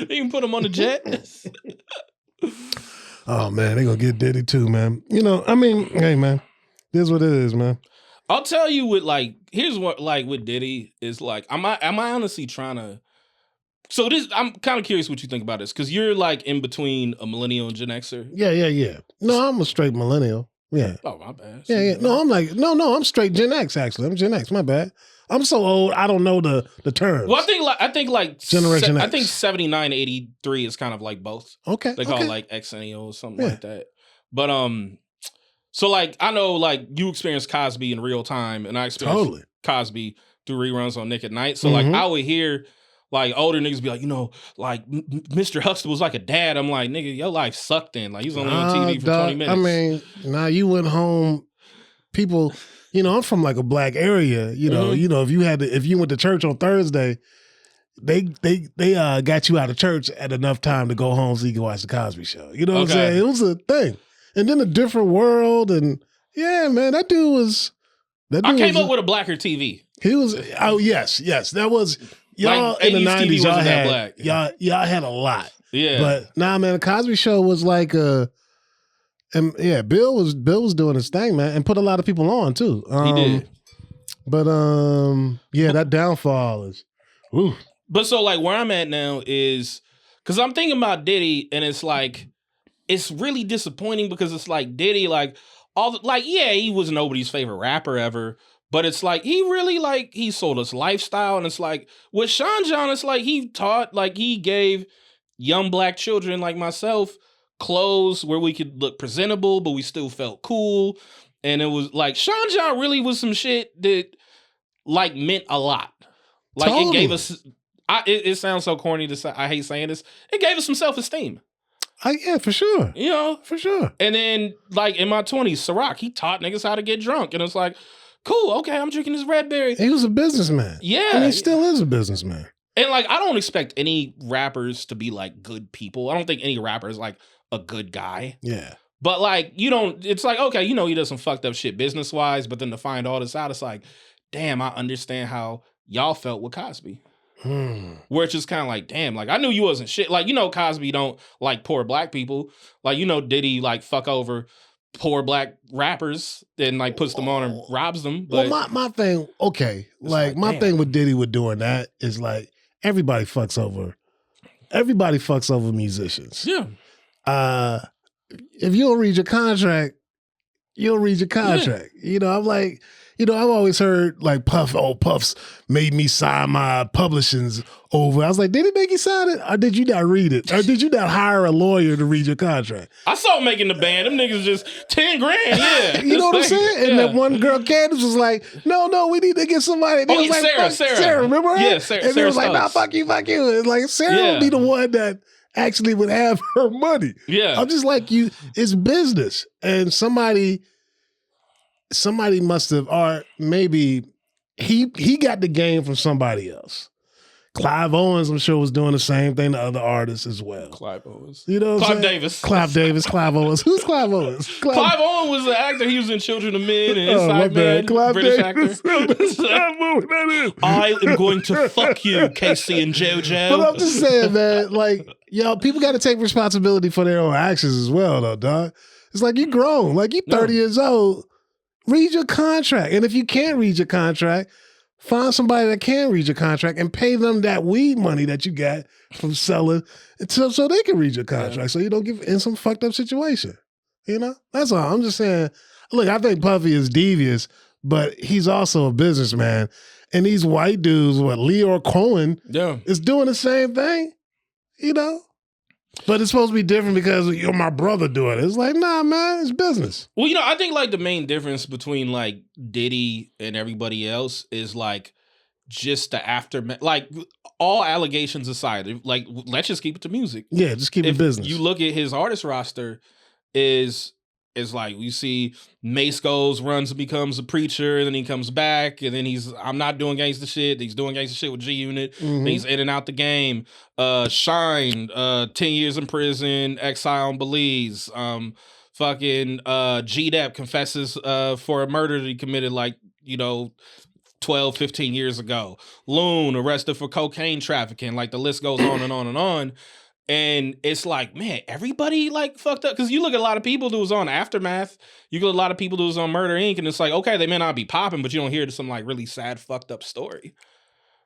Speaker 1: can put him on the jet.
Speaker 2: Oh man, they gonna get Diddy too, man. Hey man, this is what it is, man.
Speaker 1: I'll tell you here's what with Diddy is like. Am I honestly trying to? So I'm kind of curious what you think about this because you're in between a millennial and Gen Xer.
Speaker 2: Yeah. No, I'm a straight millennial. Yeah.
Speaker 1: Oh, my bad.
Speaker 2: Yeah. No, I'm straight Gen X actually. I'm Gen X. My bad. I'm so old, I don't know the terms.
Speaker 1: Well, I think
Speaker 2: Generation X.
Speaker 1: I think 79, 83 is kind of like both.
Speaker 2: Okay.
Speaker 1: They call it Xennial or something like that. But so I know you experienced Cosby in real time, and I experienced Cosby through reruns on Nick at Night. So I would hear older niggas be Mr. Huxtable's like a dad. I'm like, nigga, your life sucked then. He's only on TV for 20 minutes.
Speaker 2: Now you went home. People, I'm from a black area. If you went to church on Thursday, they got you out of church at enough time to go home so you can watch the Cosby Show. You know what I'm saying? It was a thing. And then a different world, and yeah, man, that dude was.
Speaker 1: I came up with a blacker TV.
Speaker 2: He was. Oh yes, that was. Y'all in the 90s, y'all had a lot.
Speaker 1: Yeah.
Speaker 2: But man, the Cosby Show was Bill was doing his thing, man, and put a lot of people on too.
Speaker 1: He did.
Speaker 2: But that downfall is ooh.
Speaker 1: But so where I'm at now is because I'm thinking about Diddy, and it's it's really disappointing because it's Diddy, he was nobody's favorite rapper ever. But it's he really he sold us lifestyle, and it's with Sean John, it's he taught he gave young black children like myself clothes where we could look presentable, but we still felt cool. And it was Sean John really was some shit that meant a lot. It gave us. It sounds so corny to say. I hate saying this. It gave us some self-esteem.
Speaker 2: Yeah, for sure. For sure.
Speaker 1: And then in my 20s, Ciroc, he taught niggas how to get drunk, and it's cool, okay, I'm drinking this Red Berry.
Speaker 2: He was a businessman.
Speaker 1: Yeah.
Speaker 2: And he still is a businessman.
Speaker 1: And I don't expect any rappers to be good people. I don't think any rapper is a good guy.
Speaker 2: Yeah.
Speaker 1: But you don't, it's okay, he does some fucked up shit business-wise, but then to find all this out, it's damn, I understand how y'all felt with Cosby. Where it's just kind of damn, I knew you wasn't shit. Cosby don't poor black people. Diddy fuck over poor black rappers and puts them on and robs them. But
Speaker 2: well, my thing, okay, my thing with Diddy with doing that is everybody fucks over musicians.
Speaker 1: Yeah.
Speaker 2: If you don't read your contract, you don't read your contract. Yeah. I'm I've always heard Puff's made me sign my publishings over. I was did he make you sign it? Or did you not read it? Or did you not hire a lawyer to read your contract?
Speaker 1: I saw him making the band. Them niggas just 10 grand, yeah.
Speaker 2: You know what I'm saying? And that one girl, Candace, was no, we need to get somebody.
Speaker 1: Oh, Sarah.
Speaker 2: Remember her?
Speaker 1: Yeah, Sarah.
Speaker 2: And they was nah, fuck you. And Sarah would be the one that actually would have her money.
Speaker 1: Yeah.
Speaker 2: I'm just you, it's business. And somebody must have, or maybe he got the game from somebody else. Clive Owens, I'm sure, was doing the same thing to other artists as well.
Speaker 1: Clive Owens.
Speaker 2: You know what
Speaker 1: Clive
Speaker 2: I'm saying?
Speaker 1: Davis.
Speaker 2: Clive Owens. Who's Clive Owens?
Speaker 1: Clive Owens was the actor. He was in Children of Men and Inside Man.
Speaker 2: Clive
Speaker 1: British
Speaker 2: Davis.
Speaker 1: actor. I am going to fuck you, Casey and JoJo.
Speaker 2: But I'm just saying, man, people got to take responsibility for their own actions as well, though, dog. It's you grown. You 30 years old. Read your contract. And if you can't read your contract, find somebody that can read your contract and pay them that weed money that you got from selling so they can read your contract so you don't get in some fucked up situation. That's all. I'm just saying, look, I think Puffy is devious, but he's also a businessman. And these white dudes, Leo Cohen is doing the same thing, But it's supposed to be different because you're my brother doing it. It's nah, man, it's business.
Speaker 1: Well, I think the main difference between Diddy and everybody else is just the aftermath. all allegations aside, like let's just keep it to music.
Speaker 2: Yeah, just keep it
Speaker 1: If
Speaker 2: business.
Speaker 1: you look at his artist roster, is like you see Mace goes, runs, and becomes a preacher, and then he comes back, and then I'm not doing gangsta shit. He's doing gangsta shit with G Unit. Then he's in and out the game. Shine, 10 years in prison, exile in Belize. Fucking G-Dep confesses for a murder that he committed 12, 15 years ago. Loon arrested for cocaine trafficking. Like the list goes on and on and on. And it's like, man, everybody like fucked up. Because you look at a lot of people who was on Aftermath. You get a lot of people who was on Murder Inc. And it's like, okay, they may not be popping, but you don't hear some like really sad, fucked up story.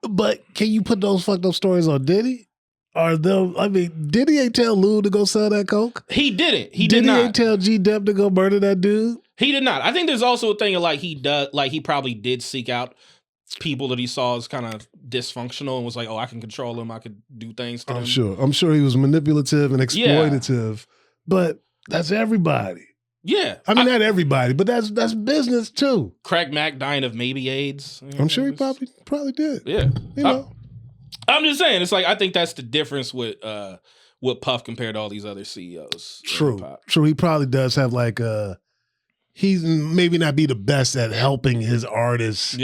Speaker 2: But can you put those fucked up stories on Diddy? Or Diddy ain't tell Lou to go sell that coke?
Speaker 1: He didn't. He did not.
Speaker 2: Diddy ain't tell G-Dep to go murder that dude?
Speaker 1: He did not. I think there's also a thing of like he probably did seek out people that he saw as kind of dysfunctional and was like, oh, I can control them. I could do things to them.
Speaker 2: I'm sure he was manipulative and exploitative. But that's everybody.
Speaker 1: Yeah.
Speaker 2: I mean, not everybody, but that's business too.
Speaker 1: Craig Mack dying of maybe AIDS.
Speaker 2: I'm sure he probably did.
Speaker 1: Yeah.
Speaker 2: You know.
Speaker 1: I'm just saying, it's like, I think that's the difference with Puff compared to all these other CEOs.
Speaker 2: True. He probably does have he's maybe not be the best at helping his artists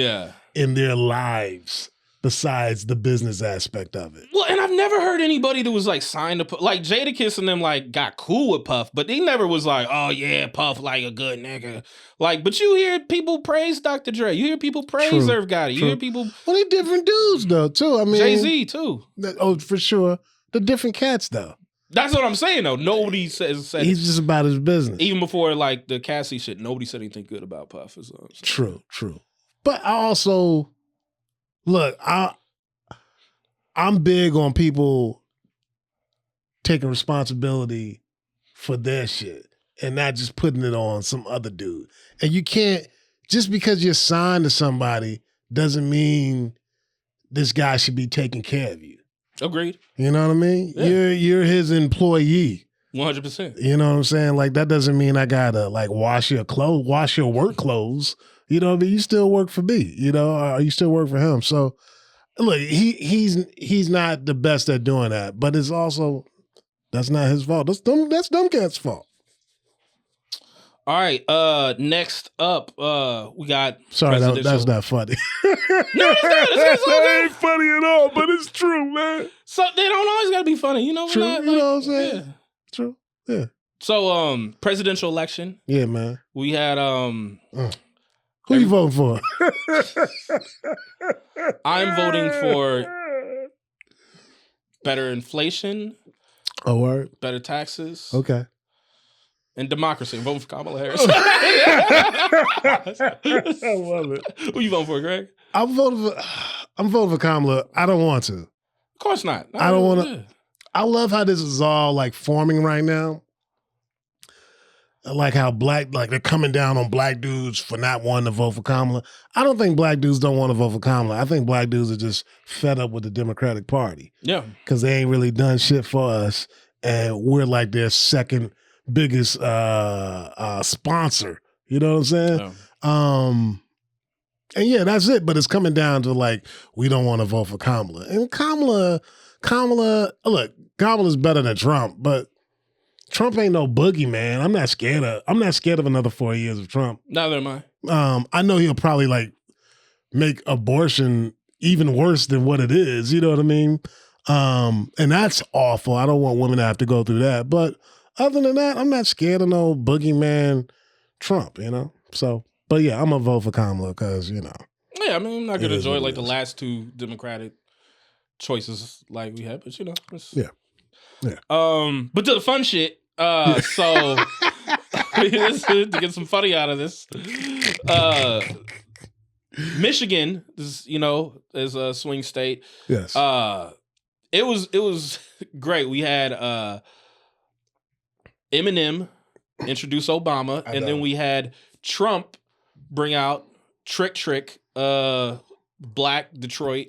Speaker 2: in their lives besides the business aspect of it.
Speaker 1: Well, and I've never heard anybody that was like signed to Puff. Like Jadakiss and them like got cool with Puff, but he never was like, oh yeah, Puff like a good nigga. Like, but you hear people praise Dr. Dre. You hear people praise Irv Gotti. You hear people.
Speaker 2: Well, they different dudes though, too. I mean,
Speaker 1: Jay-Z too.
Speaker 2: Oh, for sure. They're different cats though.
Speaker 1: That's what I'm saying though. Nobody said
Speaker 2: he's just about his business.
Speaker 1: Even before like the Cassie shit, nobody said anything good about Puff.
Speaker 2: True. But I also look, I'm big on people taking responsibility for their shit and not just putting it on some other dude. And you can't, just because you're signed to somebody doesn't mean this guy should be taking care of you.
Speaker 1: Agreed.
Speaker 2: You know what I mean? Yeah. You're his employee.
Speaker 1: 100%.
Speaker 2: You know what I'm saying? Like, that doesn't mean I gotta like wash your work clothes. You know what I mean? You still work for me, you know, or you still work for him. So look, he's not the best at doing that, but it's also, that's not his fault. That's dumb cat's fault.
Speaker 1: All right. Next up, we got.
Speaker 2: Sorry, that's not funny.
Speaker 1: No, it's not.
Speaker 2: It ain't funny at all, but it's true, man.
Speaker 1: So they don't always gotta be funny, you know.
Speaker 2: True, you know what I'm saying? Yeah. True. Yeah.
Speaker 1: So, presidential election.
Speaker 2: Yeah, man.
Speaker 1: We had
Speaker 2: Who you voting for?
Speaker 1: I'm voting for better inflation.
Speaker 2: Oh, word.
Speaker 1: Better taxes.
Speaker 2: Okay.
Speaker 1: And democracy. I'm voting for Kamala Harris.
Speaker 2: I love it.
Speaker 1: Who you voting for, Greg?
Speaker 2: I'm voting for Kamala. I don't want to.
Speaker 1: Of course not.
Speaker 2: I don't want to. I love how this is all like forming right now. Like how they're coming down on black dudes for not wanting to vote for Kamala. I don't think black dudes don't want to vote for Kamala. I think black dudes are just fed up with the Democratic Party. Yeah. Because they ain't really done shit for us. And we're like their second biggest sponsor. You know what I'm saying? Yeah. And yeah, that's it. But it's coming down to like, we don't want to vote for Kamala. And Kamala, look, Kamala's better than Trump, but Trump ain't no boogeyman. I'm not scared of another 4 years of Trump.
Speaker 1: Neither am I.
Speaker 2: I know he'll probably like make abortion even worse than what it is. You know what I mean? And that's awful. I don't want women to have to go through that. But other than that, I'm not scared of no boogeyman Trump, you know? So, but yeah, I'm going to vote for Kamala because, you know.
Speaker 1: Yeah, I mean, I'm not going to enjoy like the last two Democratic choices like we had, but you know.
Speaker 2: Yeah.
Speaker 1: But to the fun shit, so to get some funny out of this, Michigan is, you know, is a swing state.
Speaker 2: Yes.
Speaker 1: It was great. We had Eminem introduce Obama, and then we had Trump bring out Trick, black Detroit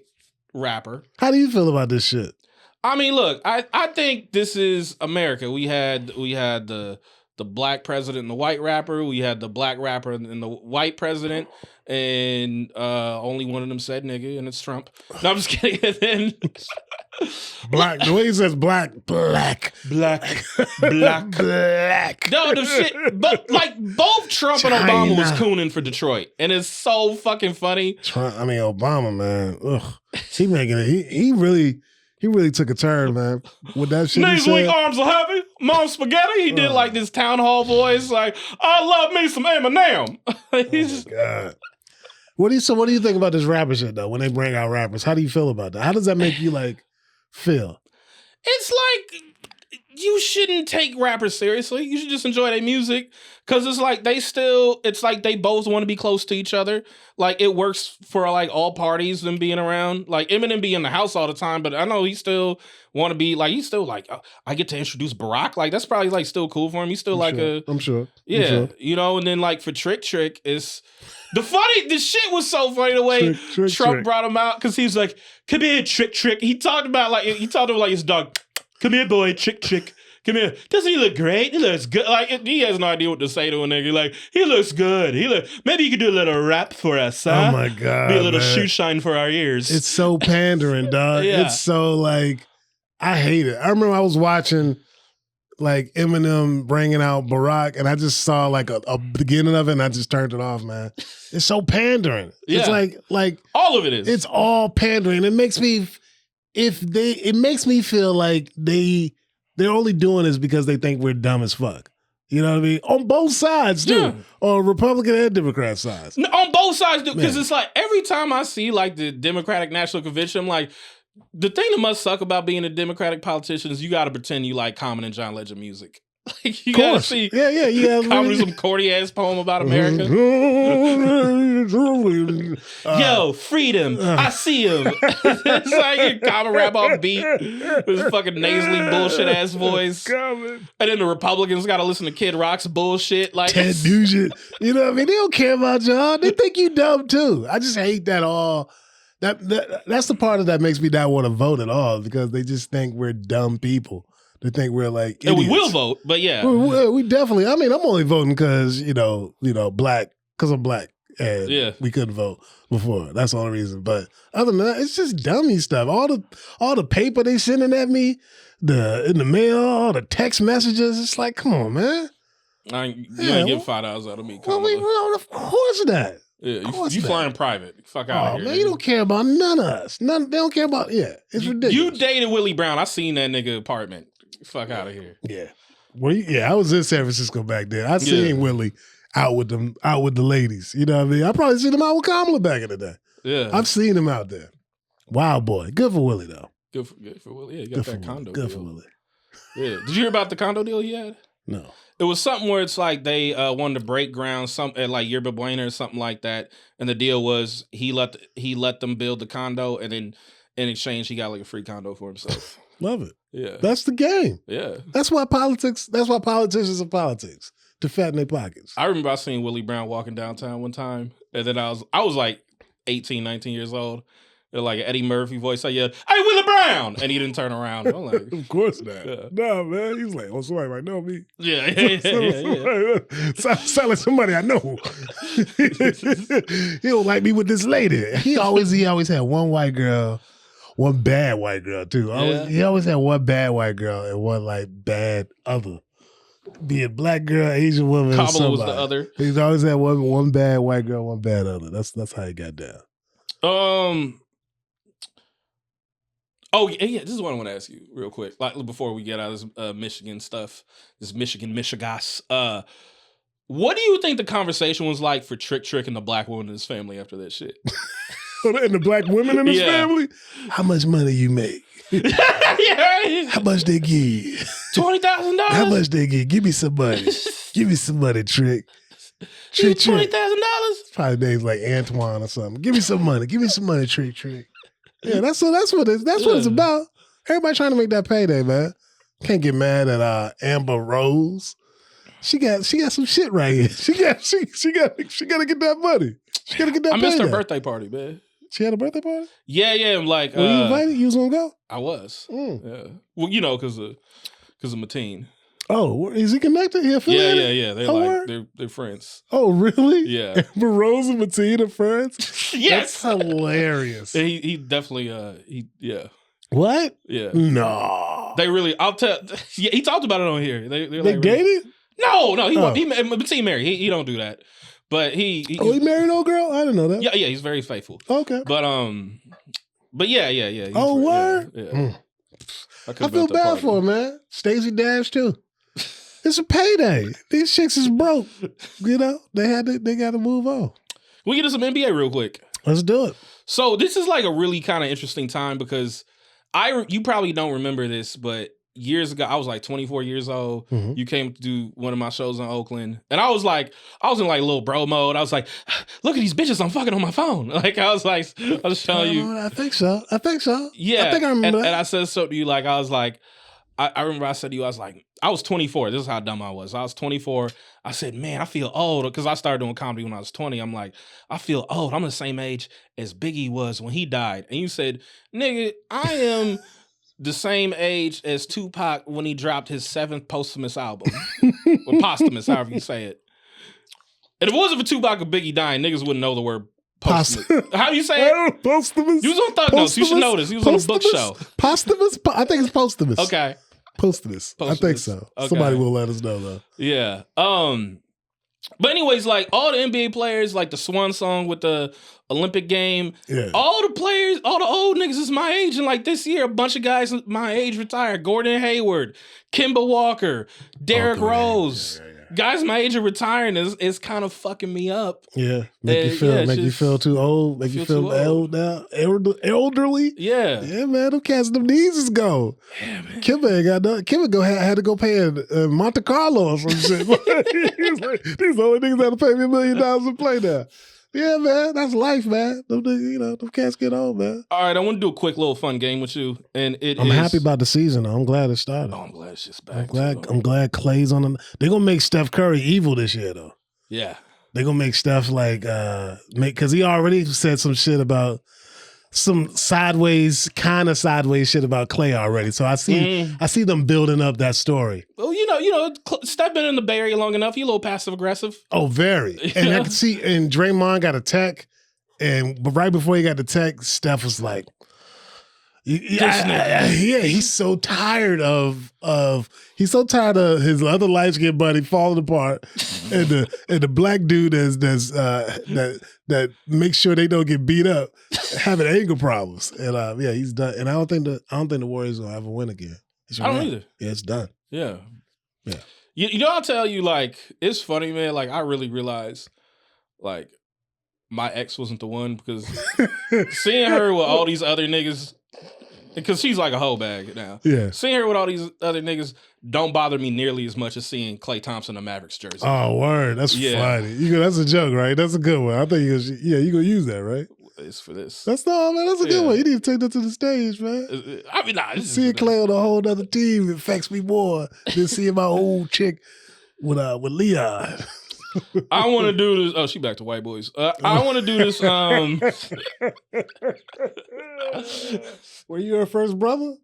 Speaker 1: rapper.
Speaker 2: How do you feel about this shit?
Speaker 1: I mean, look, I think this is America. We had the the black president and the white rapper. We had the black rapper and the white president, and only one of them said nigga, and it's Trump. No, I'm just kidding. And then
Speaker 2: Black. The way he says black.
Speaker 1: No, the shit. But like both Trump and Obama was cooning for Detroit, and it's so fucking funny.
Speaker 2: Obama, man. Ugh. He making it. He really took a turn, man. With that shit.
Speaker 1: Knees weak, arms are heavy. Mom spaghetti. He did like this town hall voice, like I love me some Eminem.
Speaker 2: God. What do you think about this rapper shit though? When they bring out rappers, how do you feel about that? How does that make you like feel?
Speaker 1: It's like you shouldn't take rappers seriously. You should just enjoy their music because it's like it's like they both want to be close to each other. Like it works for like all parties, them being around. Like Eminem be in the house all the time, but I know he still want to be like, he's still like, oh, I get to introduce Barack. Like that's probably like still cool for him. He's still
Speaker 2: I'm sure.
Speaker 1: Yeah. You know, and then like for Trick, it's the shit was so funny the way Trump brought him out because he's like, come here, Trick. He talked about his dog. Come here, boy, Trick. Come here. Doesn't he look great? He looks good. Like he has no idea what to say to a nigga. Like he looks good. Maybe you could do a little rap for us, huh?
Speaker 2: Oh my God,
Speaker 1: be a little shoe shine for our ears.
Speaker 2: It's so pandering, dog.
Speaker 1: Yeah.
Speaker 2: It's so like I hate it. I remember I was watching like Eminem bringing out Barack, and I just saw like a beginning of it, and I just turned it off, man. It's so pandering.
Speaker 1: Yeah.
Speaker 2: It's like
Speaker 1: all of it is.
Speaker 2: It's all pandering. It makes me feel like they're only doing this because they think we're dumb as fuck. You know what I mean? On both sides, too. Yeah. On Republican and Democrat sides.
Speaker 1: No, on both sides, because it's like every time I see like the Democratic National Convention, I'm like, the thing that must suck about being a Democratic politician is you got to pretend you like Common and John Legend music. Like you gotta see, Common some corny ass poem about America. Yo, freedom, I see him. It's like Common rap off beat with his fucking nasally bullshit ass voice. And then the Republicans got to listen to Kid Rock's bullshit, like
Speaker 2: Ted Nugent. You know what I mean? They don't care about y'all. They think you dumb too. I just hate that all. That's the part of that makes me not want to vote at all because they just think we're dumb people. They think we're like idiots.
Speaker 1: And we will vote, but yeah.
Speaker 2: We definitely, I mean, I'm only voting because, black, because I'm black. And we couldn't vote before. That's the only reason. But other than that, it's just dummy stuff. All the paper they sending at me, in the mail, all the text messages. It's like, come on, man.
Speaker 1: You ain't getting $5 out of me.
Speaker 2: Of course not.
Speaker 1: Yeah, you flying private. Fuck out of here.
Speaker 2: Man, you don't care about none of us. They don't care about, it's ridiculous.
Speaker 1: You dated Willie Brown. I seen that nigga apartment. Fuck out of here.
Speaker 2: Yeah. Well, I was in San Francisco back then. I seen Willie out with the ladies. You know what I mean? I probably seen him out with Kamala back in the day.
Speaker 1: Yeah.
Speaker 2: I've seen him out there. Wild boy. Good for Willie, though.
Speaker 1: Good for Willie. Yeah, you got that condo deal.
Speaker 2: Good for Willie.
Speaker 1: Yeah. Did you hear about the condo deal he had?
Speaker 2: No.
Speaker 1: It was something where it's like they wanted to break ground at like Yerba Buena or something like that. And the deal was he let them build the condo, and then in exchange he got like a free condo for himself.
Speaker 2: Love it.
Speaker 1: Yeah.
Speaker 2: That's the game.
Speaker 1: Yeah.
Speaker 2: That's why politicians are politics. To fatten their pockets.
Speaker 1: I remember I seen Willie Brown walking downtown one time, and then I was like 18, 19 years old. And like an Eddie Murphy voice, I yelled, "Hey, Willie Brown!" And he didn't turn around. I'm like,
Speaker 2: of course not. Yeah. No, man. He's like, somebody might know me.
Speaker 1: Yeah.
Speaker 2: Sound like somebody I know. He don't like me with this lady. He always had one white girl, one bad white girl too. He always had one bad white girl and one like bad other. Be a black girl, Asian woman.
Speaker 1: Kamala was the other.
Speaker 2: He's always had one bad white girl, one bad other. That's how he got down.
Speaker 1: Oh yeah, this is what I want to ask you real quick. Like before we get out of this Michigan stuff, this Michigas. What do you think the conversation was like for Trick and the black woman in his family after that shit?
Speaker 2: And the black women in his family? How much money you make? How much they give?
Speaker 1: $20,000.
Speaker 2: How much they give? Give me some money. Give me some money, Trick.
Speaker 1: Trick. $20,000.
Speaker 2: Probably names like Antoine or something. Give me some money. Give me some money, Trick. Yeah, that's what it's about. Everybody trying to make that payday, man. Can't get mad at Amber Rose. She got some shit right here. She got to get that money. She got to get that. I
Speaker 1: missed her birthday party, man.
Speaker 2: She had a birthday party?
Speaker 1: Yeah. I'm like,
Speaker 2: were you invited? You was gonna go?
Speaker 1: I was. Yeah. Well, because of Mateen.
Speaker 2: Oh, is he connected? He affiliated?
Speaker 1: Yeah. They're
Speaker 2: Oh,
Speaker 1: like
Speaker 2: word?
Speaker 1: they're friends.
Speaker 2: Oh, really?
Speaker 1: Yeah.
Speaker 2: Amber Rose and Matina friends?
Speaker 1: Yes.
Speaker 2: That's hilarious.
Speaker 1: He definitely yeah.
Speaker 2: What?
Speaker 1: Yeah.
Speaker 2: No.
Speaker 1: They really I'll tell yeah, he talked about it on here. They're
Speaker 2: They
Speaker 1: like,
Speaker 2: dated?
Speaker 1: No, he
Speaker 2: Oh.
Speaker 1: he married. He don't do that. But he
Speaker 2: married old girl? I didn't know that.
Speaker 1: Yeah, he's very faithful.
Speaker 2: Okay.
Speaker 1: But yeah. He's
Speaker 2: Oh, word?
Speaker 1: Yeah.
Speaker 2: I feel bad for him, man. Stacey Dash too. It's a payday. These chicks is broke. You know, they got to move on.
Speaker 1: We get to some NBA real quick.
Speaker 2: Let's do it.
Speaker 1: So this is like a really kind of interesting time because you probably don't remember this, but years ago, I was like 24 years old.
Speaker 2: Mm-hmm.
Speaker 1: You came to do one of my shows in Oakland. And I was in like little bro mode. I was like, look at these bitches I'm fucking on my phone. Like I was showing you.
Speaker 2: I think so.
Speaker 1: Yeah.
Speaker 2: I think I remember that.
Speaker 1: And I said something to you like, I was like, I remember I said to you, I was like, I was 24. This is how dumb I was. I was 24. I said, man, I feel old. Because I started doing comedy when I was 20. I'm like, I feel old. I'm the same age as Biggie was when he died. And you said, nigga, I am the same age as Tupac when he dropped his 7th posthumous album. Or posthumous, however you say it. And if it wasn't for Tupac or Biggie dying, niggas wouldn't know the word posthumous. How do you say it?
Speaker 2: Posthumous.
Speaker 1: He was on Thug Notes. You should know this. He was on a book show.
Speaker 2: Posthumous? I think it's posthumous.
Speaker 1: Okay.
Speaker 2: Posthumous. I think so.
Speaker 1: Okay.
Speaker 2: Somebody will let us know though.
Speaker 1: Yeah. But anyways, like all the NBA players, like the Swan Song with the Olympic game, all the players, all the old niggas is my age. And like this year, a bunch of guys my age retired. Gordon Hayward, Kemba Walker, Derrick Rose. Yeah. Guys my age are retiring is kind of fucking me up.
Speaker 2: Yeah. Make you feel too old. Make you feel old now. Elderly.
Speaker 1: Yeah.
Speaker 2: Yeah, man. Them cats, them knees is gone.
Speaker 1: Yeah, man.
Speaker 2: Kimba ain't got nothing. Kimba had to go pay in Monte Carlo or some shit. He's like, these old niggas have to pay me $1 million to play now. Yeah, man. That's life, man. Them cats get old, man.
Speaker 1: All right, I want to do a quick little fun game with you. And
Speaker 2: I'm happy about the season, though. I'm glad it started.
Speaker 1: Oh, I'm glad it's just back.
Speaker 2: I'm glad Clay's on them. They're going to make Steph Curry evil this year, though.
Speaker 1: Yeah.
Speaker 2: They're going to make Steph because he already said some shit about some sideways shit about Clay already. So I see them building up that story.
Speaker 1: Well, Steph been in the Bay Area long enough. You a little passive aggressive.
Speaker 2: Oh, very. And I can see, and Draymond got a tech, but right before he got the tech, Steph was like, he's so tired of his other light skinned buddy falling apart, and the black dude that makes sure they don't get beat up having anger problems, and he's done. And I don't think the Warriors gonna ever win again.
Speaker 1: I don't either.
Speaker 2: Yeah, it's done.
Speaker 1: Yeah.
Speaker 2: Yeah.
Speaker 1: I'll tell you, like, it's funny, man. Like, I really realized, like, my ex wasn't the one because seeing her with all these other niggas. Because she's like a hoe bag now.
Speaker 2: Yeah.
Speaker 1: Seeing her with all these other niggas don't bother me nearly as much as seeing Klay Thompson in a Mavericks jersey.
Speaker 2: Oh, word. That's funny. That's a joke, right? That's a good one. I think you're going to use that, right?
Speaker 1: It's for this.
Speaker 2: That's a good one. You need to take that to the stage, man.
Speaker 1: I mean, nah.
Speaker 2: Seeing Klay on a whole other team affects me more than seeing my old chick with Leon.
Speaker 1: I want to do this. Oh, she back to white boys. I want to do this.
Speaker 2: Were you her first brother?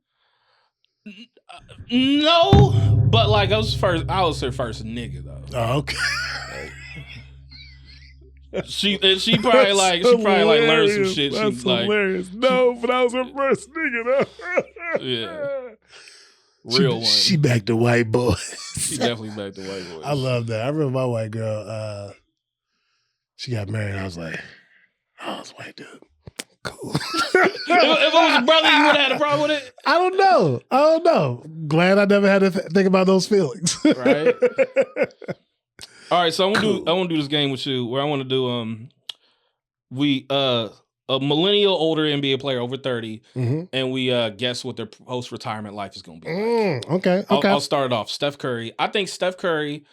Speaker 1: No, but like I was her first nigga though.
Speaker 2: Oh, okay.
Speaker 1: She probably learned some shit.
Speaker 2: That's
Speaker 1: She's like,
Speaker 2: hilarious. No, but I was her first nigga though.
Speaker 1: Yeah. Real one.
Speaker 2: She back to white boys.
Speaker 1: She definitely back to white boys.
Speaker 2: I love that. I remember my white girl, she got married and I was like, oh, it's a white dude. Cool.
Speaker 1: if it was a brother, you would have had a problem with it?
Speaker 2: I don't know. Glad I never had to think about those feelings.
Speaker 1: Right. All right, so I want to do this game with you where I want to do a millennial older NBA player over 30, and we guess what their post-retirement life is going to be like.
Speaker 2: Okay.
Speaker 1: I'll start it off. Steph Curry. I think Steph Curry,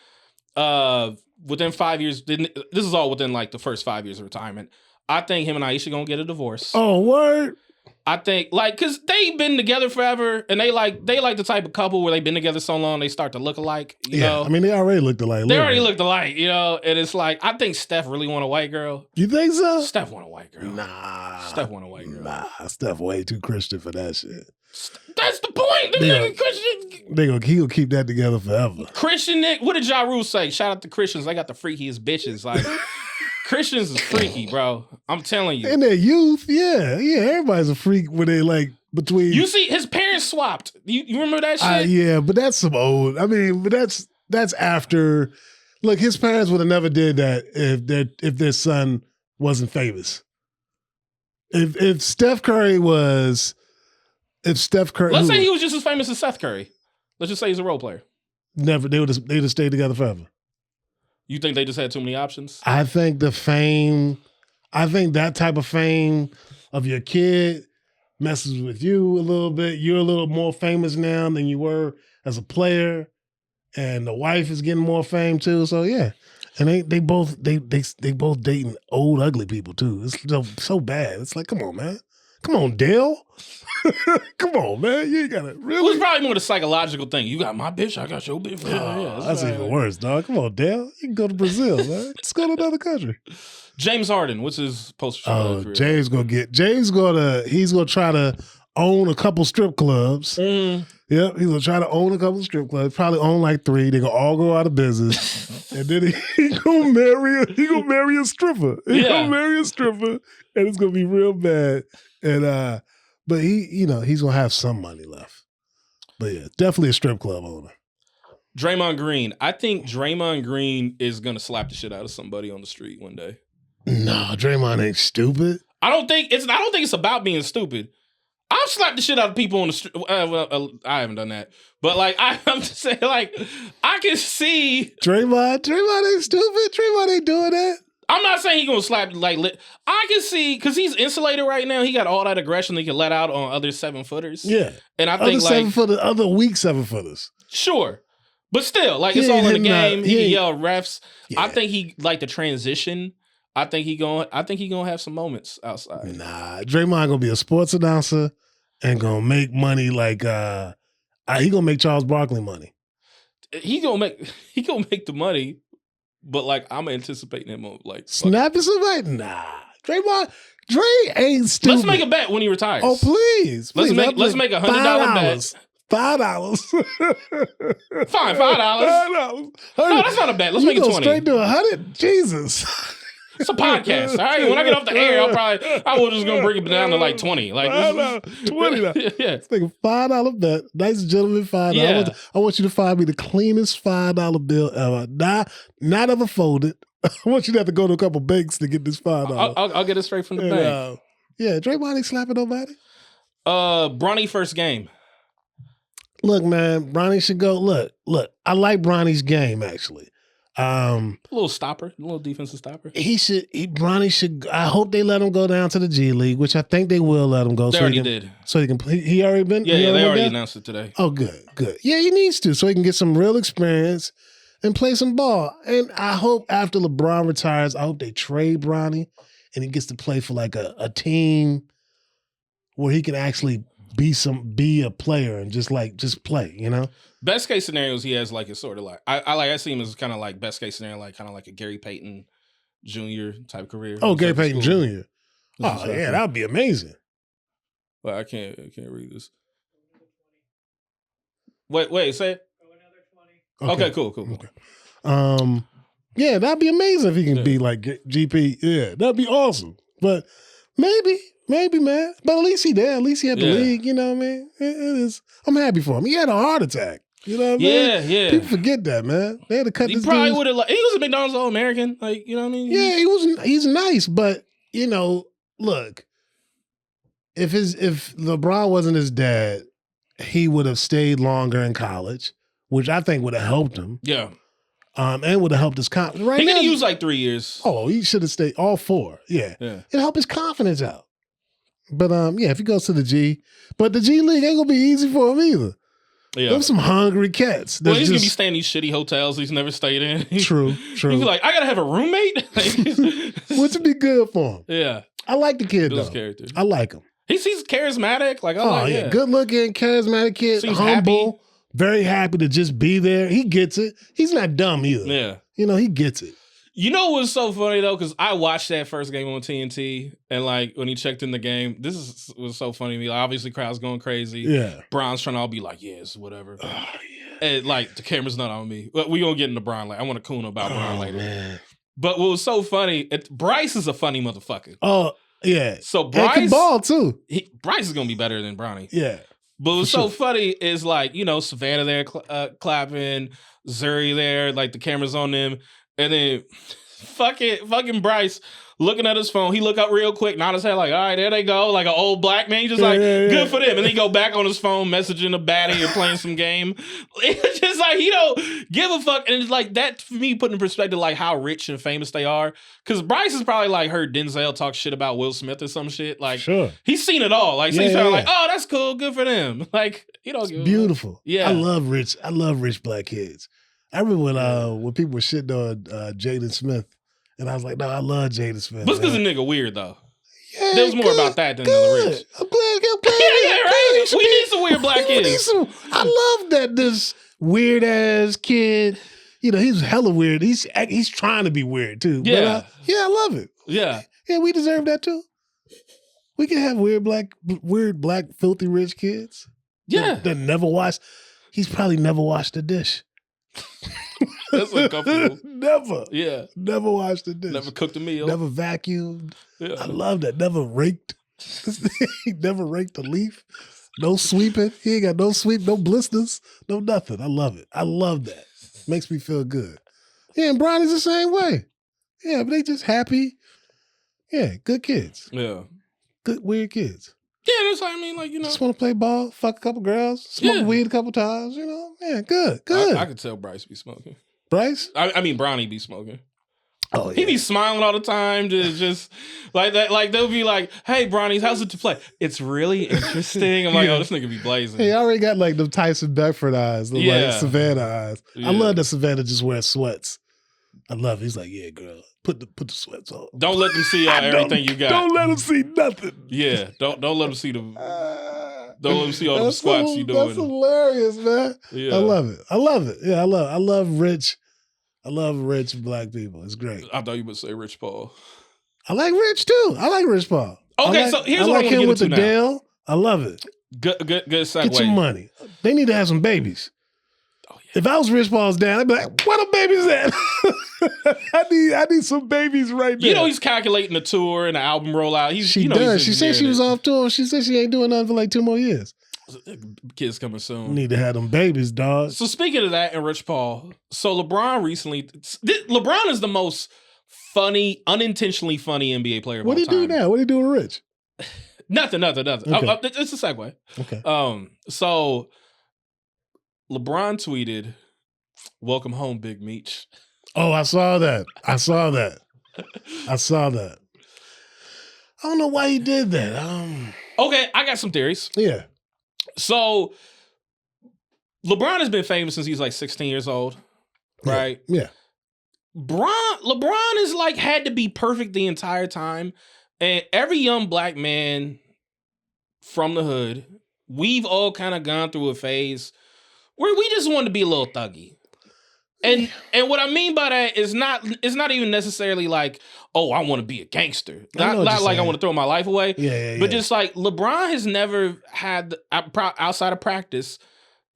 Speaker 1: within 5 years, this is all within like the first 5 years of retirement. I think him and Aisha going to get a divorce.
Speaker 2: Oh, word?
Speaker 1: I think, like, because they've been together forever, and they like the type of couple where they've been together so long, they start to look alike, you know?
Speaker 2: I mean, they already looked alike.
Speaker 1: They already looked alike, you know? And it's like, I think Steph really want a white girl.
Speaker 2: You think so?
Speaker 1: Steph want a white girl.
Speaker 2: Nah.
Speaker 1: Steph want a white girl.
Speaker 2: Nah, Steph way too Christian for that shit.
Speaker 1: That's the point. Wait, the nigga Christian.
Speaker 2: He gonna keep that together forever.
Speaker 1: Christian Nick, what did Ja Rule say? Shout out to Christians. They got the freakiest bitches. Like, Christians is freaky, bro. I'm telling you.
Speaker 2: In their youth, yeah, everybody's a freak when they like between.
Speaker 1: You see, his parents swapped. You remember that shit?
Speaker 2: Yeah, but that's some old. I mean, but that's after. Look, his parents would have never did that if their son wasn't famous. If Steph Curry was, let's
Speaker 1: say he was just as famous as Seth Curry. Let's just say he's a role player.
Speaker 2: Never, they'd have stayed together forever.
Speaker 1: You think they just had too many options?
Speaker 2: I think that type of fame of your kid messes with you a little bit. You're a little more famous now than you were as a player, and the wife is getting more fame too. So yeah, and they both dating old ugly people too. It's so bad. It's like, come on, man. Come on, Dale. Come on, man. You ain't got it. Really?
Speaker 1: It was probably more the psychological thing. You got my bitch, I got your bitch. Yeah,
Speaker 2: that's even worse, dog. Come on, Dale. You can go to Brazil, man. Let's go to another country.
Speaker 1: James Harden, what's his poster?
Speaker 2: He's gonna try to own a couple strip clubs. Yep, he's gonna try to own a couple strip clubs. Probably own like 3. They're gonna all go out of business, and then he gonna marry a stripper. Gonna marry a stripper, and it's gonna be real bad. And but he's gonna have some money left. But yeah, definitely a strip club owner.
Speaker 1: Draymond Green. I think Draymond Green is gonna slap the shit out of somebody on the street one day.
Speaker 2: No, Draymond ain't stupid.
Speaker 1: I don't think it's about being stupid. I've slapped the shit out of people on the street. I haven't done that, but like I'm just saying, like I can see
Speaker 2: Draymond ain't stupid. Draymond ain't doing that.
Speaker 1: I'm not saying he's gonna slap I can see because he's insulated right now. He got all that aggression he can let out on other 7-footers.
Speaker 2: Yeah,
Speaker 1: and I think like
Speaker 2: 7-footers, other weak 7-footers.
Speaker 1: Sure, but still, like it's all in the game. He can yell refs. Yeah. I think he like the transition. I think he gonna have some moments outside.
Speaker 2: Nah, Draymond gonna be a sports announcer and gonna make money like he gonna make Charles Barkley money.
Speaker 1: He gonna make the money, but like I'm anticipating him like
Speaker 2: snapping somebody. Nah, Dre ain't stupid.
Speaker 1: Let's make a bet when he retires.
Speaker 2: Oh please,
Speaker 1: let's make $100 bet.
Speaker 2: $5.
Speaker 1: Fine, $5. No, that's not a bet. Let's make it 20.
Speaker 2: Straight to 100. Jesus.
Speaker 1: It's a podcast, all right? When I get off the air, I was just gonna bring it down to like 20. Like
Speaker 2: $20. Yeah. It's like a $5 bet. Nice gentleman $5.
Speaker 1: Yeah.
Speaker 2: I want you to find me the cleanest $5 bill ever. Not ever folded. I want you to have to go to a couple banks to get this $5.
Speaker 1: I'll get it straight from the bank.
Speaker 2: Yeah, Draymond ain't slapping nobody.
Speaker 1: Bronny first game.
Speaker 2: Look, man, Bronny should go. Look. I like Bronny's game actually.
Speaker 1: A little stopper, a little defensive stopper.
Speaker 2: Bronny should. I hope they let him go down to the G League, which I think they will let him go.
Speaker 1: They already did.
Speaker 2: So he can. He already been.
Speaker 1: Yeah, they already announced it today.
Speaker 2: Oh, good. Yeah, he needs to, so he can get some real experience and play some ball. And I hope after LeBron retires, I hope they trade Bronny and he gets to play for like a team where he can actually be a player and just play, you know?
Speaker 1: Best case scenarios he has like it's sort of like I see him as kind of like best case scenario, like kind of like a Gary Payton Jr. type career.
Speaker 2: Oh, Gary Payton Jr. Oh yeah, that would be amazing.
Speaker 1: But I can't read this. Wait, say it. Okay, cool.
Speaker 2: Okay. Yeah, that'd be amazing if he can be like GP. Yeah, that'd be awesome. But maybe, man. But at least he there. At least he had the league. You know what I mean? It is. I'm happy for him. He had a heart attack. You know what I mean?
Speaker 1: Yeah.
Speaker 2: People forget that, man. They had to cut.
Speaker 1: He probably would have. He was a McDonald's All-American. Like, you know what I mean?
Speaker 2: Yeah, he was. He's nice, but you know, look. If LeBron wasn't his dad, he would have stayed longer in college, which I think would have helped him.
Speaker 1: Yeah.
Speaker 2: And would have helped his confidence. Right
Speaker 1: he
Speaker 2: now,
Speaker 1: could have used like 3 years.
Speaker 2: Oh, he should have stayed all 4. Yeah. It helped his confidence out. But if he goes to the G, but the G League ain't gonna be easy for him either. Yeah. There's some hungry cats.
Speaker 1: Well, he's gonna be staying in these shitty hotels he's never stayed in.
Speaker 2: True.
Speaker 1: He'd be like, I gotta have a roommate?
Speaker 2: Which would be good for him.
Speaker 1: Yeah.
Speaker 2: I like the kid
Speaker 1: Bill's
Speaker 2: though.
Speaker 1: Character.
Speaker 2: I like him.
Speaker 1: He's charismatic. Like,
Speaker 2: good looking, charismatic kid.
Speaker 1: Seems
Speaker 2: humble.
Speaker 1: Happy.
Speaker 2: Very happy to just be there. He gets it. He's not dumb either.
Speaker 1: Yeah.
Speaker 2: You know, he gets it.
Speaker 1: You know what's so funny though? Because I watched that first game on TNT, and like when he checked in the game, was so funny to me. Like, obviously, crowd's going crazy.
Speaker 2: Yeah.
Speaker 1: Bron's trying to all be like, yes, whatever.
Speaker 2: Oh, yeah.
Speaker 1: And like the camera's not on me. But we gonna get into Bron. Like I want to coon about Bron later.
Speaker 2: Man.
Speaker 1: But what was so funny? Bryce is a funny motherfucker.
Speaker 2: Oh yeah.
Speaker 1: So
Speaker 2: And
Speaker 1: Bryce
Speaker 2: can ball too.
Speaker 1: Bryce is gonna be better than Bronny.
Speaker 2: Yeah.
Speaker 1: But what's so funny is like, you know, Savannah there clapping, Zuri there, like the camera's on them, and then fucking Bryce looking at his phone. He look up real quick, nod his head like, all right, there they go, like an old black man. He just good for them. And then he go back on his phone, messaging a baddie or playing some game. It's just like he don't give a fuck. And it's like that for me, put in perspective like how rich and famous they are. Because Bryce has probably like heard Denzel talk shit about Will Smith or some shit. Like he's seen it all. Like so he's like, oh, that's cool, good for them. Like you know,
Speaker 2: beautiful.
Speaker 1: Yeah,
Speaker 2: I love rich black kids. I remember when people were shitting on Jaden Smith, and I was like, no, I love Jaden Smith.
Speaker 1: But it's because a nigga weird though.
Speaker 2: Yeah,
Speaker 1: there was more about that than the rich.
Speaker 2: I'm glad.
Speaker 1: Right. We need some weird black kids.
Speaker 2: I love that this weird ass kid. You know, he's hella weird. He's trying to be weird too.
Speaker 1: Yeah,
Speaker 2: but, I love it.
Speaker 1: Yeah,
Speaker 2: we deserve that too. We can have weird black, filthy rich kids.
Speaker 1: Yeah,
Speaker 2: that never washed. He's probably never washed a dish.
Speaker 1: That's uncomfortable.
Speaker 2: Never.
Speaker 1: Yeah.
Speaker 2: Never washed a dish.
Speaker 1: Never cooked a meal.
Speaker 2: Never vacuumed.
Speaker 1: Yeah.
Speaker 2: I love that. Never raked. He never raked a leaf. No sweeping. He ain't got no sweep, no blisters, no nothing. I love it. I love that. Makes me feel good. Yeah, and Bronny's the same way. Yeah, but they just happy. Yeah, good kids.
Speaker 1: Yeah.
Speaker 2: Good, weird kids.
Speaker 1: Yeah, that's what I mean. Like, you know.
Speaker 2: Just want to play ball, fuck a couple girls, smoke weed a couple times, you know. Yeah, good.
Speaker 1: I could tell Bryce be smoking.
Speaker 2: Bryce?
Speaker 1: I mean, Bronny be smoking.
Speaker 2: Oh, yeah.
Speaker 1: He be smiling all the time, just like that. Like they'll be like, "Hey, Bronny, how's it to play?" It's really interesting. I'm like, "Oh, this nigga be blazing."
Speaker 2: He already got like the Tyson Beckford eyes, the like Savannah eyes.
Speaker 1: Yeah.
Speaker 2: I love that Savannah just wears sweats. I love it. He's like, "Yeah, girl, put the sweats on.
Speaker 1: Don't let them see everything you got.
Speaker 2: Don't let them see nothing.
Speaker 1: Yeah, don't let them see the. Don't let them see all the squats you doing.
Speaker 2: That's hilarious, man.
Speaker 1: Yeah.
Speaker 2: I love it. I love it. Yeah, I love rich. I love rich black people. It's great.
Speaker 1: I thought you would say Rich Paul.
Speaker 2: I like Rich too. I like Rich Paul.
Speaker 1: Okay, so here's what I want to
Speaker 2: him
Speaker 1: get
Speaker 2: with
Speaker 1: into
Speaker 2: the
Speaker 1: now.
Speaker 2: Dale. I love it.
Speaker 1: Good segue.
Speaker 2: Get your money. They need to have some babies.
Speaker 1: Oh, yeah.
Speaker 2: If I was Rich Paul's dad, I'd be like, "Where the babies at? I need some babies right now."
Speaker 1: You know he's calculating the tour and the album rollout.
Speaker 2: She does. She said she was off tour. She said she ain't doing nothing for like 2 more years.
Speaker 1: Kids coming soon.
Speaker 2: Need to have them babies, dog.
Speaker 1: So speaking of that and Rich Paul, so LeBron is the most funny, unintentionally funny NBA player of all time.
Speaker 2: What do you do now? What do you do with Rich?
Speaker 1: Nothing.
Speaker 2: Okay.
Speaker 1: It's a segue.
Speaker 2: Okay.
Speaker 1: So LeBron tweeted, "Welcome home, Big Meech."
Speaker 2: Oh, I saw that. I don't know why he did that.
Speaker 1: Okay, I got some theories.
Speaker 2: Yeah.
Speaker 1: So LeBron has been famous since he's like 16 years old, right?
Speaker 2: Yeah.
Speaker 1: LeBron is like had to be perfect the entire time. And every young black man from the hood, we've all kind of gone through a phase where we just wanted to be a little thuggy. And what I mean by that is it's not even necessarily like, oh, I want to be a gangster. Not like I want to throw my life away. But just like LeBron has never had, outside of practice,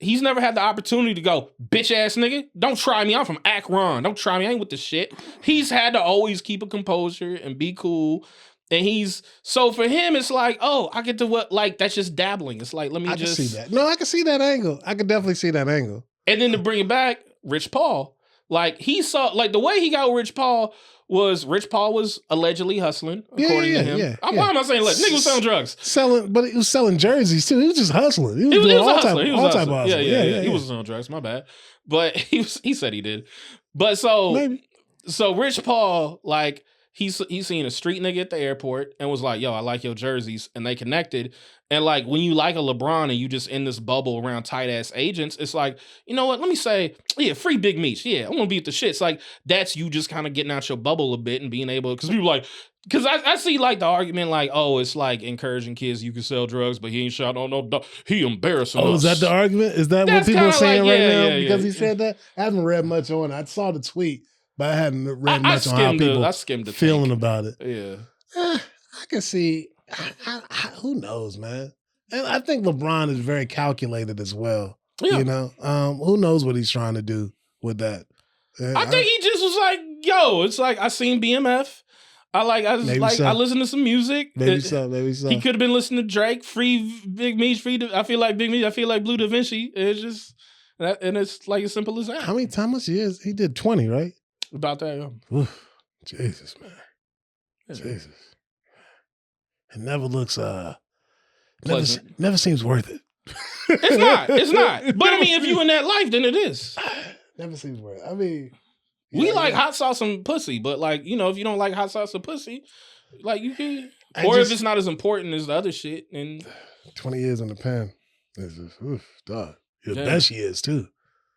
Speaker 1: he's never had the opportunity to go, bitch ass nigga, don't try me. I'm from Akron. Don't try me. I ain't with the shit. He's had to always keep a composure and be cool. And so for him, it's like, oh, I get to that's just dabbling. It's like, I
Speaker 2: can see that. No, I can see that angle. I can definitely see that angle.
Speaker 1: And then to bring it back, Rich Paul, like he saw, like the way he got with Rich Paul was allegedly hustling, according to him. Why am I saying nigga was selling drugs?
Speaker 2: But he was selling jerseys too. He was just hustling. He was doing all type of hustling.
Speaker 1: Yeah. He was selling drugs, my bad. But he said he did. But so Rich Paul, like, he's seen a street nigga at the airport and was like, yo, I like your jerseys. And they connected. And like, when you like a LeBron and you just in this bubble around tight ass agents, it's like, you know what? Let me say, yeah, free Big Meech. Yeah, I want to be at the shit. It's like, that's you just kind of getting out your bubble a bit and being able, because people like, because I see like the argument like, oh, it's like encouraging kids you can sell drugs, but he ain't shot on no dog. He embarrassing us.
Speaker 2: Oh, is that the argument? Is that what people are saying
Speaker 1: like,
Speaker 2: right now? Because he said that? I haven't read much on it. I saw the tweet, but I hadn't read much on how people feeling about it.
Speaker 1: Yeah.
Speaker 2: I can see. Who knows, man? And I think LeBron is very calculated as well.
Speaker 1: Yeah.
Speaker 2: You know, who knows what he's trying to do with that?
Speaker 1: I think he just was like, "Yo, it's like I seen BMF. I listen to some music.
Speaker 2: Maybe so.
Speaker 1: He could have been listening to Drake, free Big Meech, I feel like Big Meech. I feel like Blue Da Vinci. It's just that, and it's like as simple as that.
Speaker 2: How much years? He did 20, right?
Speaker 1: About that. Yeah.
Speaker 2: Oof. Jesus, man.
Speaker 1: Yeah.
Speaker 2: Jesus. It never looks
Speaker 1: pleasant.
Speaker 2: Never seems worth it.
Speaker 1: It's not. But I mean, if you in that life, then it is.
Speaker 2: Never seems worth it. I mean,
Speaker 1: we like hot sauce and pussy, but like, you know, if you don't like hot sauce and pussy, like you can, if it's not as important as the other shit, and
Speaker 2: 20 years in the pen, it's just, dog. Your best years too.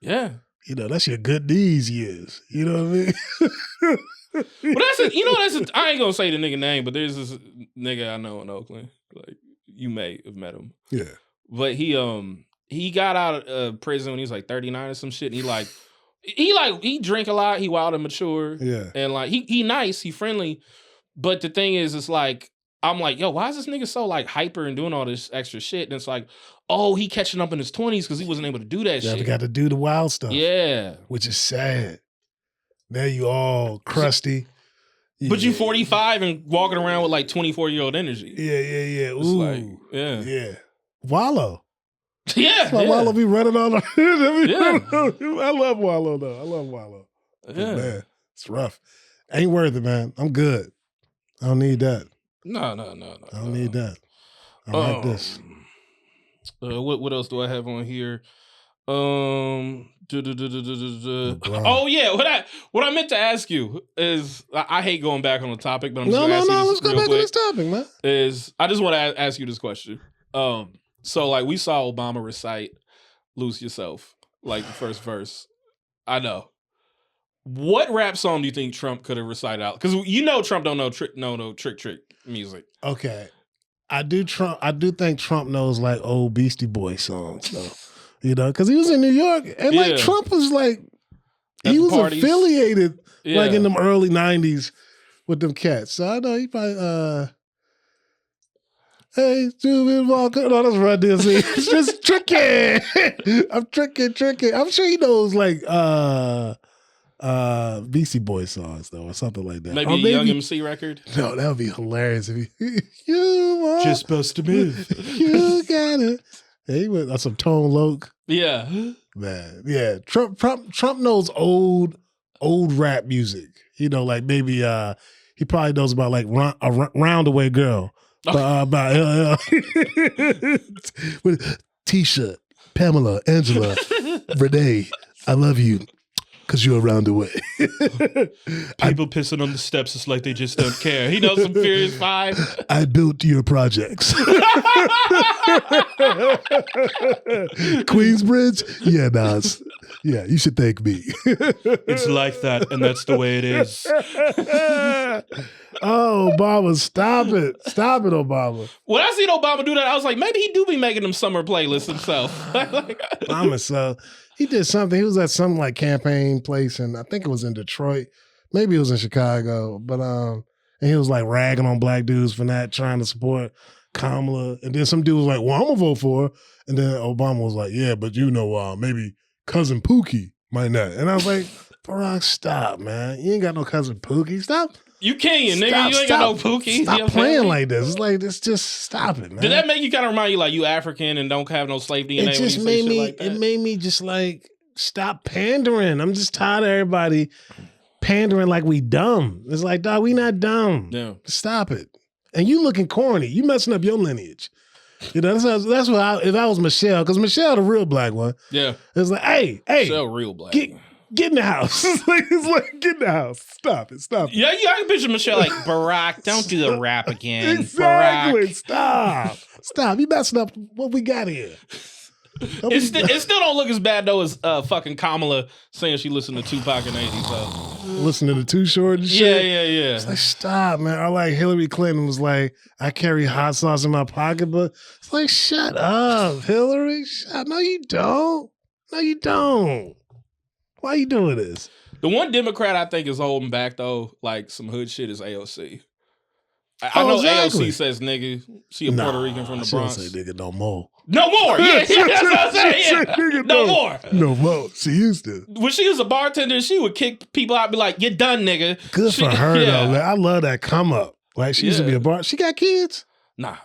Speaker 1: Yeah.
Speaker 2: You know, that's your good knees years. You know what I mean?
Speaker 1: Well, I ain't gonna say the nigga name, but there's this nigga I know in Oakland. Like, you may have met him.
Speaker 2: Yeah.
Speaker 1: But he got out of prison when he was like 39 or some shit. And he drink a lot. He wild and mature.
Speaker 2: Yeah.
Speaker 1: And like he nice, he friendly. But the thing is, it's like I'm like, yo, why is this nigga so like hyper and doing all this extra shit? And it's like, oh, he catching up in his 20s because he wasn't able to do that shit.
Speaker 2: Never got to do the wild stuff.
Speaker 1: Yeah.
Speaker 2: Which is sad. Now you all crusty.
Speaker 1: But you 45 and walking around with like 24-year-old energy.
Speaker 2: Yeah.
Speaker 1: It's like,
Speaker 2: Yeah. Wallow.
Speaker 1: Yeah.
Speaker 2: That's why Wallow be running all the
Speaker 1: Yeah.
Speaker 2: I love Wallow though. I love Wallow.
Speaker 1: Yeah.
Speaker 2: Man, it's rough. Ain't worth it, man. I'm good. I don't need that.
Speaker 1: No.
Speaker 2: I don't need that. I like this.
Speaker 1: What else do I have on here? Oh yeah, what I meant to ask you is I hate going back on the topic, but I'm just gonna ask you this
Speaker 2: let's go
Speaker 1: real
Speaker 2: back
Speaker 1: quick.
Speaker 2: to this topic, man.
Speaker 1: I just want to ask you this question. So like we saw Obama recite "Lose Yourself," like the first verse. I know. What rap song do you think Trump could have recited out? Because you know Trump don't know trick music.
Speaker 2: Okay. I do think Trump knows like old Beastie Boy songs though. You know, because he was in New York and like Trump was like he was parties. Affiliated like in them early 90s with them cats. So I know he probably hey, stupid Walker. No, that's Run DMC. It's just tricky. I'm tricky. I'm sure he knows like Beastie Boy songs though, or something like that.
Speaker 1: Maybe a Young MC record.
Speaker 2: No, that would be hilarious if you are
Speaker 1: just supposed to move.
Speaker 2: You got it. Yeah, he went on some Tone Loc.
Speaker 1: Yeah,
Speaker 2: man. Yeah, Trump knows old rap music. You know, like maybe he probably knows about like a Roundaway Girl. About with Tisha, Pamela, Angela, Renee. I love you. Because you're around the way.
Speaker 1: People pissing on the steps, it's like they just don't care. He knows some Furious 5.
Speaker 2: I built your projects. Queensbridge? Yeah, Nas. Yeah, you should thank me.
Speaker 1: It's like that, and that's the way it is.
Speaker 2: Oh, Obama, stop it. Stop it, Obama.
Speaker 1: When I seen Obama do that, I was like, maybe he do be making them summer playlists himself.
Speaker 2: Obama, so he did something. He was at some like campaign place, and I think it was in Detroit. Maybe it was in Chicago. But and he was like ragging on black dudes for not trying to support Kamala. And then some dude was like, well, I'm gonna vote for her. And then Obama was like, yeah, but you know, maybe cousin Pookie might not. And I was like, Barack, stop, man. You ain't got no cousin Pookie. Stop.
Speaker 1: You Kenyan, nigga. You ain't got no Pookie.
Speaker 2: Stop playing like this. It's like, just stop it, man.
Speaker 1: Did that make you kind of remind you like you African and don't have no slave DNA?
Speaker 2: It just made me, like it made me just like, stop pandering. I'm just tired of everybody pandering like we dumb. It's like, dog, we not dumb.
Speaker 1: Yeah.
Speaker 2: Stop it. And you looking corny. You messing up your lineage. You know, that's what if I was Michelle, because Michelle the real black one.
Speaker 1: Yeah.
Speaker 2: It's like, hey.
Speaker 1: Michelle real black.
Speaker 2: Get in the house. It's like, get in the house. Stop it.
Speaker 1: Yeah, I can picture Michelle like, Barack, don't do the rap again.
Speaker 2: Exactly.
Speaker 1: Barack.
Speaker 2: Stop. You messing up what we got here.
Speaker 1: It still don't look as bad though as fucking Kamala saying she listened to Tupac and 80. So
Speaker 2: listen to the Too Short and shit.
Speaker 1: Yeah.
Speaker 2: It's like, stop, man. Or like Hillary Clinton was like, I carry hot sauce in my pocketbook. It's like, shut up, Hillary. No, you don't. Why are you doing this?
Speaker 1: The one Democrat I think is holding back though, like some hood shit, is AOC. I know
Speaker 2: exactly.
Speaker 1: AOC says nigga. She a Puerto Rican from the
Speaker 2: she don't
Speaker 1: Bronx.
Speaker 2: say nigga no more.
Speaker 1: No more. Yeah, that's what I'm saying. Yeah. No more.
Speaker 2: No more. She used to.
Speaker 1: When she was a bartender, she would kick people out and be like, "You're done, nigga."
Speaker 2: Good for her though, man. I love that come up. Like she used to be a bar. She got kids?
Speaker 1: Nah.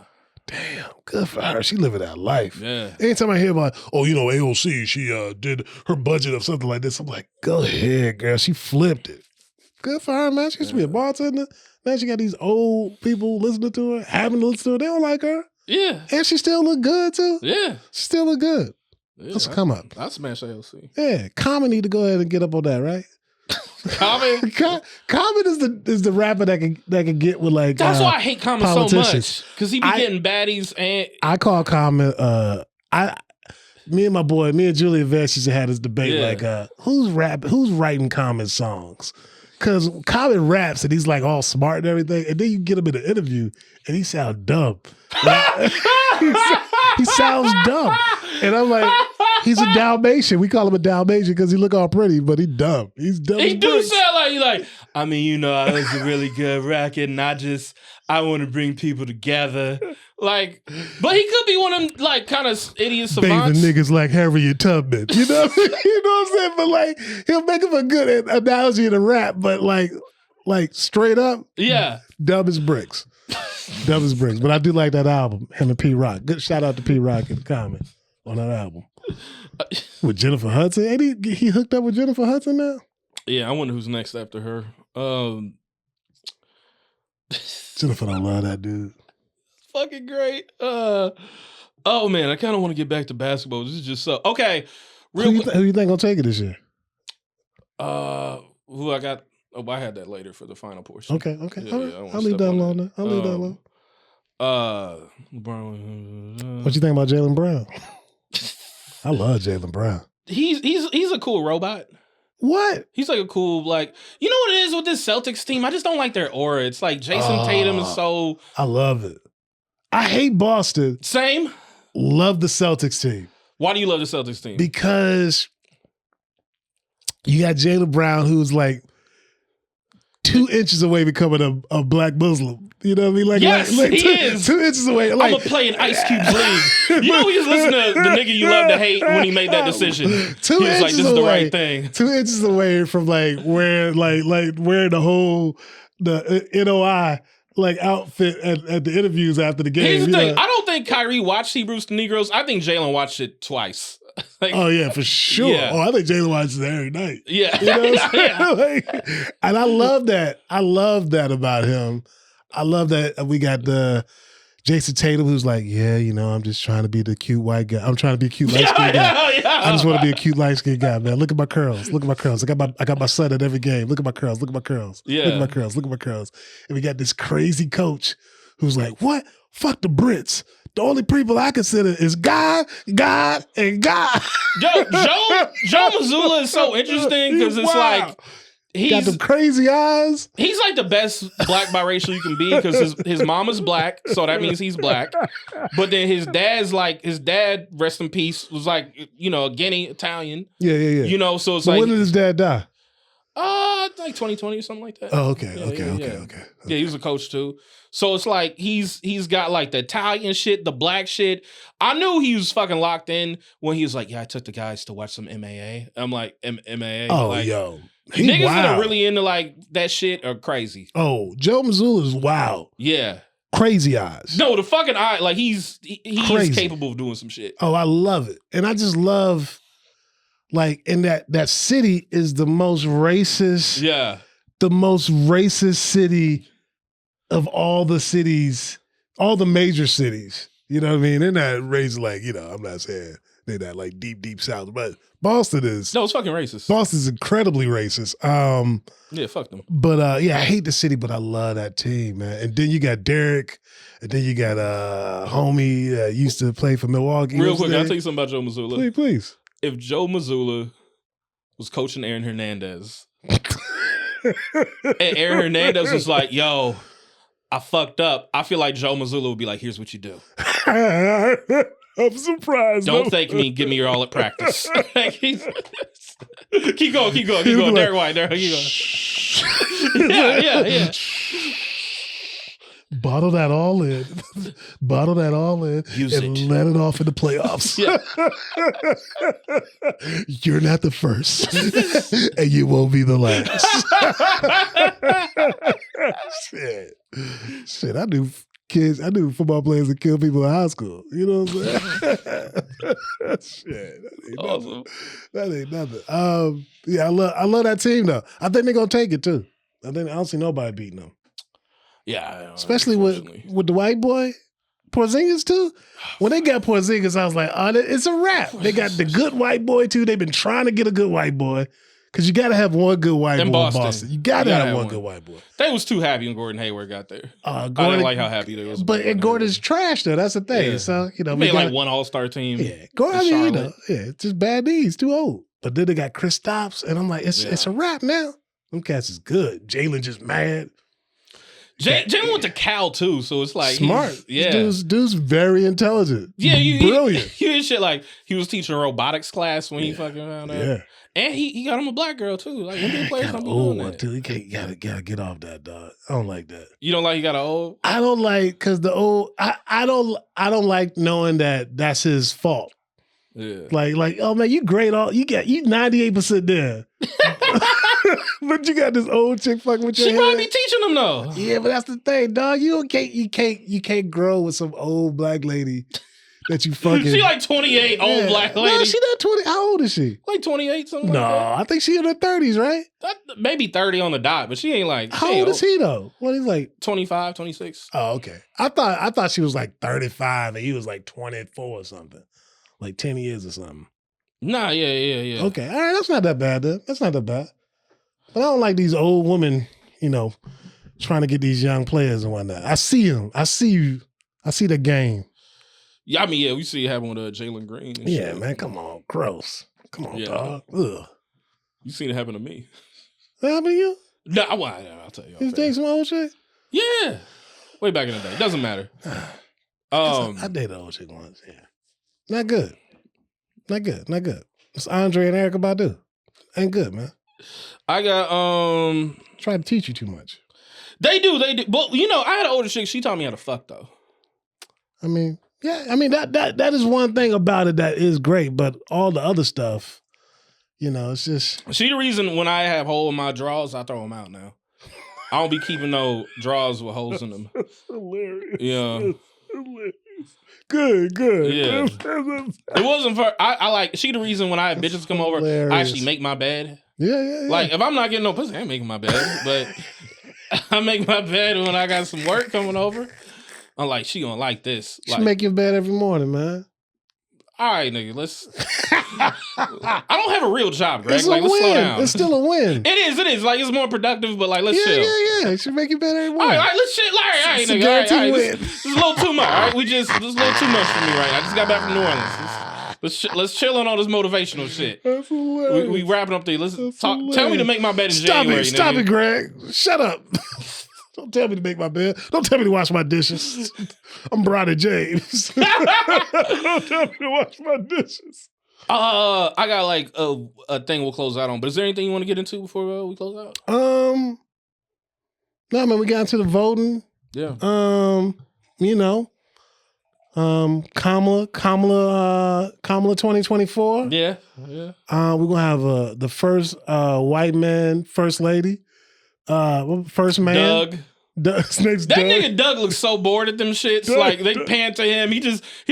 Speaker 2: Damn, good for her. She living that life.
Speaker 1: Yeah.
Speaker 2: Anytime I hear about, AOC, she did her budget of something like this, I'm like, go ahead, girl. She flipped it. Good for her, man. She used to be a bartender. Now she got these old people listening to her, having to listen to her. They don't like her.
Speaker 1: Yeah.
Speaker 2: And she still look good, too.
Speaker 1: Yeah.
Speaker 2: She still look good.
Speaker 1: Yeah,
Speaker 2: Let's come up.
Speaker 1: I smash AOC.
Speaker 2: Yeah, Common need to go ahead and get up on that, right?
Speaker 1: Common?
Speaker 2: Common is the rapper that can get with like
Speaker 1: That's why I hate Common so much. Because he be getting baddies and
Speaker 2: I call Common me and Julia Vest used to have this debate who's writing Common songs? Because Common raps and he's like all smart and everything, and then you get him in an interview and he sounds dumb. He sounds dumb. And I'm like, he's a Dalmatian. We call him a Dalmatian because he look all pretty, but he dumb. He's dumb.
Speaker 1: He do sound like, I mean, I was a really good racket and I want to bring people together. Like, but he could be one of them, like, kind of idiot savants.
Speaker 2: Bathing niggas like Harriet Tubman. You know what I mean? You know what I'm saying? But, like, he'll make him a good analogy in a rap, but, like straight up, dumb as bricks. Dumb as bricks. But I do like that album, him and P. Rock. Good shout out to P. Rock and Common on that album. With Jennifer Hudson. Ain't he hooked up with Jennifer Hudson now?
Speaker 1: Yeah, I wonder who's next after her.
Speaker 2: Jennifer don't love that dude.
Speaker 1: Fucking great. Oh man, I kind of want to get back to basketball. This is just so okay.
Speaker 2: Who you think gonna take it this year?
Speaker 1: Who I got? Oh, I had that later for the final portion.
Speaker 2: Okay.
Speaker 1: Yeah,
Speaker 2: I'll leave that alone. Then. I'll leave that alone.
Speaker 1: LeBron.
Speaker 2: What you think about Jaylen Brown? I love Jaylen Brown.
Speaker 1: He's a cool robot.
Speaker 2: What?
Speaker 1: He's like a cool, like, you know what it is with this Celtics team? I just don't like their aura. It's like Jason Tatum is so.
Speaker 2: I love it. I hate Boston.
Speaker 1: Same.
Speaker 2: Love the Celtics team.
Speaker 1: Why do you love the Celtics team?
Speaker 2: Because you got Jaylen Brown, who's like 2 inches away becoming a black Muslim. You know what I mean? Like,
Speaker 1: yes,
Speaker 2: like
Speaker 1: he is.
Speaker 2: 2 inches away. Like,
Speaker 1: I'm going to play in Ice Cube's league. You know, we was listening to the nigga you love to hate when he made that decision. He was like, this is the right thing.
Speaker 2: 2 inches away from wearing the whole NOI outfit at the interviews after the game.
Speaker 1: Here's the thing. I don't think Kyrie watched Hebrews to Negroes. I think Jalen watched it twice.
Speaker 2: Oh yeah, for sure. Yeah. Oh, I think Jalen watches it every night.
Speaker 1: Yeah.
Speaker 2: You know what I'm saying? And I love that. I love that about him. I love that we got the Jason Tatum who's like, I'm just trying to be the cute white guy. I'm trying to be a cute light skinned guy. Yeah. I just want to be a cute light skinned guy, man. Look at my curls. Look at my curls. I got my son at every game. Look at my curls. Look at my curls.
Speaker 1: Yeah.
Speaker 2: Look at my curls. Look at my curls. And we got this crazy coach who's like, what? Fuck the Brits. The only people I consider is God, and God.
Speaker 1: Joe Mazzulla is so interesting because it's like
Speaker 2: he's got them crazy eyes.
Speaker 1: He's like the best black biracial you can be because his mama's black, so that means he's black. But then his dad, rest in peace, was like, a Guinea Italian.
Speaker 2: Yeah.
Speaker 1: You know, so it's
Speaker 2: when did his dad die?
Speaker 1: Like 2020 or something like that.
Speaker 2: Oh, okay.
Speaker 1: Yeah, he was a coach too. So it's like he's got like the Italian shit, the black shit. I knew he was fucking locked in when he was like, I took the guys to watch some MAA. I'm like, MAA?
Speaker 2: Oh,
Speaker 1: like,
Speaker 2: yo.
Speaker 1: Niggas that are really into like that shit are crazy.
Speaker 2: Oh, Joe Mazzulla is wild.
Speaker 1: Yeah.
Speaker 2: Crazy eyes.
Speaker 1: No, the fucking eye, like he's capable of doing some shit.
Speaker 2: Oh, I love it. And I just love and that city is the most racist.
Speaker 1: Yeah.
Speaker 2: The most racist city of all the cities, all the major cities. You know what I mean? They're not raised I'm not saying they're not like deep South, but Boston is.
Speaker 1: No, it's fucking racist.
Speaker 2: Boston's incredibly racist.
Speaker 1: Yeah, fuck them.
Speaker 2: But I hate the city, but I love that team, man. And then you got Derek, and then you got homie that used to play for Milwaukee.
Speaker 1: Real quick, I'll tell you something about Joe Mazzulla.
Speaker 2: Please.
Speaker 1: If Joe Mazzulla was coaching Aaron Hernandez, and Aaron Hernandez was like, yo, I fucked up, I feel like Joe Mazzulla would be like, here's what you do.
Speaker 2: I'm surprised.
Speaker 1: Don't thank me. Give me your all at practice. Keep going.
Speaker 2: He'd be
Speaker 1: Derek
Speaker 2: like,
Speaker 1: White, keep going. Yeah.
Speaker 2: Bottle that all in.
Speaker 1: Use
Speaker 2: and
Speaker 1: it.
Speaker 2: let it off in the playoffs.
Speaker 1: Yeah.
Speaker 2: You're not the first. And you won't be the last. Shit, I knew football players that kill people in high school. You know what I'm saying? Shit. That ain't nothing. Yeah, I love that team though. I think they're gonna take it too. I don't see nobody beating them.
Speaker 1: Yeah.
Speaker 2: Especially with the white boy. Porzingis too. When they got Porzingis, I was like, oh, it's a wrap. They got the good white boy too. They've been trying to get a good white boy. Because you got to have one good white boy in Boston. You got to have one good white boy.
Speaker 1: They was too happy when Gordon Hayward got there. I didn't like how happy they was.
Speaker 2: But Gordon's trash though. That's the thing.
Speaker 1: Yeah.
Speaker 2: So,
Speaker 1: we made like one all-star team.
Speaker 2: Yeah. Gordon, it's just bad knees. Too old. But then they got Kristaps. And I'm like, it's a wrap now. Them cats is good. Jalen just mad.
Speaker 1: Jalen went to Cal too, so it's like
Speaker 2: smart.
Speaker 1: Yeah,
Speaker 2: dude's very intelligent.
Speaker 1: Yeah,
Speaker 2: brilliant.
Speaker 1: You shit like he was teaching a robotics class when he fucking found out.
Speaker 2: Yeah,
Speaker 1: and he got him a black girl too. Like NBA players don't be doing that.
Speaker 2: Too. He gotta get off that, dog. I don't like that.
Speaker 1: You don't like he got an old?
Speaker 2: I don't like because the old. I don't like knowing that that's his fault.
Speaker 1: Yeah,
Speaker 2: like oh man, you great all you 98% there. But you got this old chick fucking with your
Speaker 1: She probably be teaching them though.
Speaker 2: Yeah, but that's the thing, dog. You can't grow with some old black lady that you fucking.
Speaker 1: She like 28, old black lady.
Speaker 2: No, she not 20. How old is she?
Speaker 1: Like 28, something
Speaker 2: no,
Speaker 1: like that.
Speaker 2: I think she in her 30s, right?
Speaker 1: Maybe 30 on the dot, but she ain't like.
Speaker 2: How old is he though? What he's like
Speaker 1: 25, 26.
Speaker 2: Oh, okay. I thought she was like 35 and he was like 24 or something, like 10 years or something.
Speaker 1: Nah, yeah.
Speaker 2: Okay, all right, that's not that bad, then. That's not that bad. But I don't like these old women, trying to get these young players and whatnot. I see them. I see you. I see the game.
Speaker 1: Yeah, I mean, we see it happen with Jalen Green. And
Speaker 2: yeah,
Speaker 1: shit.
Speaker 2: Man, come on. Gross. Come on, dog. Ugh.
Speaker 1: You seen it happen to me.
Speaker 2: What happened to you?
Speaker 1: No, I'll tell you.
Speaker 2: You think some old shit?
Speaker 1: Yeah. Way back in the day. Doesn't matter.
Speaker 2: I dated an old chick once, yeah. Not good. It's Andre and Erykah Badu. Ain't good, man.
Speaker 1: I got
Speaker 2: try to teach you too much.
Speaker 1: They do. But I had an older chick, she taught me how to fuck though.
Speaker 2: I mean, yeah, that is one thing about it that is great, but all the other stuff, it's just
Speaker 1: She the reason when I have hole in my drawers, I throw them out now. I don't be keeping no drawers with holes in them.
Speaker 2: That's hilarious.
Speaker 1: Yeah.
Speaker 2: That's hilarious. Good.
Speaker 1: Yeah. It wasn't for I like she the reason when I have bitches come over, I actually make my bed.
Speaker 2: Yeah.
Speaker 1: Like if I'm not getting no pussy, I ain't making my bed. But I make my bed when I got some work coming over. I'm like, she gonna like this.
Speaker 2: She make your bed every morning, man.
Speaker 1: All right, nigga, let's. I don't have a real job, Greg.
Speaker 2: It's
Speaker 1: like, let's
Speaker 2: win.
Speaker 1: slow down.
Speaker 2: It's still a win.
Speaker 1: It is. Like, it's more productive, but like, let's chill.
Speaker 2: Yeah. She make your bed every morning.
Speaker 1: All right, let's chill. All right,
Speaker 2: It's a
Speaker 1: nigga. All right.
Speaker 2: guaranteed win.
Speaker 1: This is a little too much. All right, this is a little too much for me right now. I just got back from New Orleans. Let's chill on all this motivational shit.
Speaker 2: That's hilarious.
Speaker 1: We wrapping up there. Let's talk. Tell me to make my bed in January.
Speaker 2: Stop it, Greg. Shut up. Don't tell me to make my bed. Don't tell me to wash my dishes. I'm Bronny James. Don't tell me to wash my dishes.
Speaker 1: I got like a thing we'll close out on. But is there anything you want to get into before we close out?
Speaker 2: No, man. We got into the voting.
Speaker 1: Yeah.
Speaker 2: Kamala 2024.
Speaker 1: Yeah.
Speaker 2: We're gonna have the first white man, first lady, first man. His name's
Speaker 1: that
Speaker 2: Doug.
Speaker 1: nigga Doug looks so bored at them shits.
Speaker 2: Doug,
Speaker 1: like they pan to him. He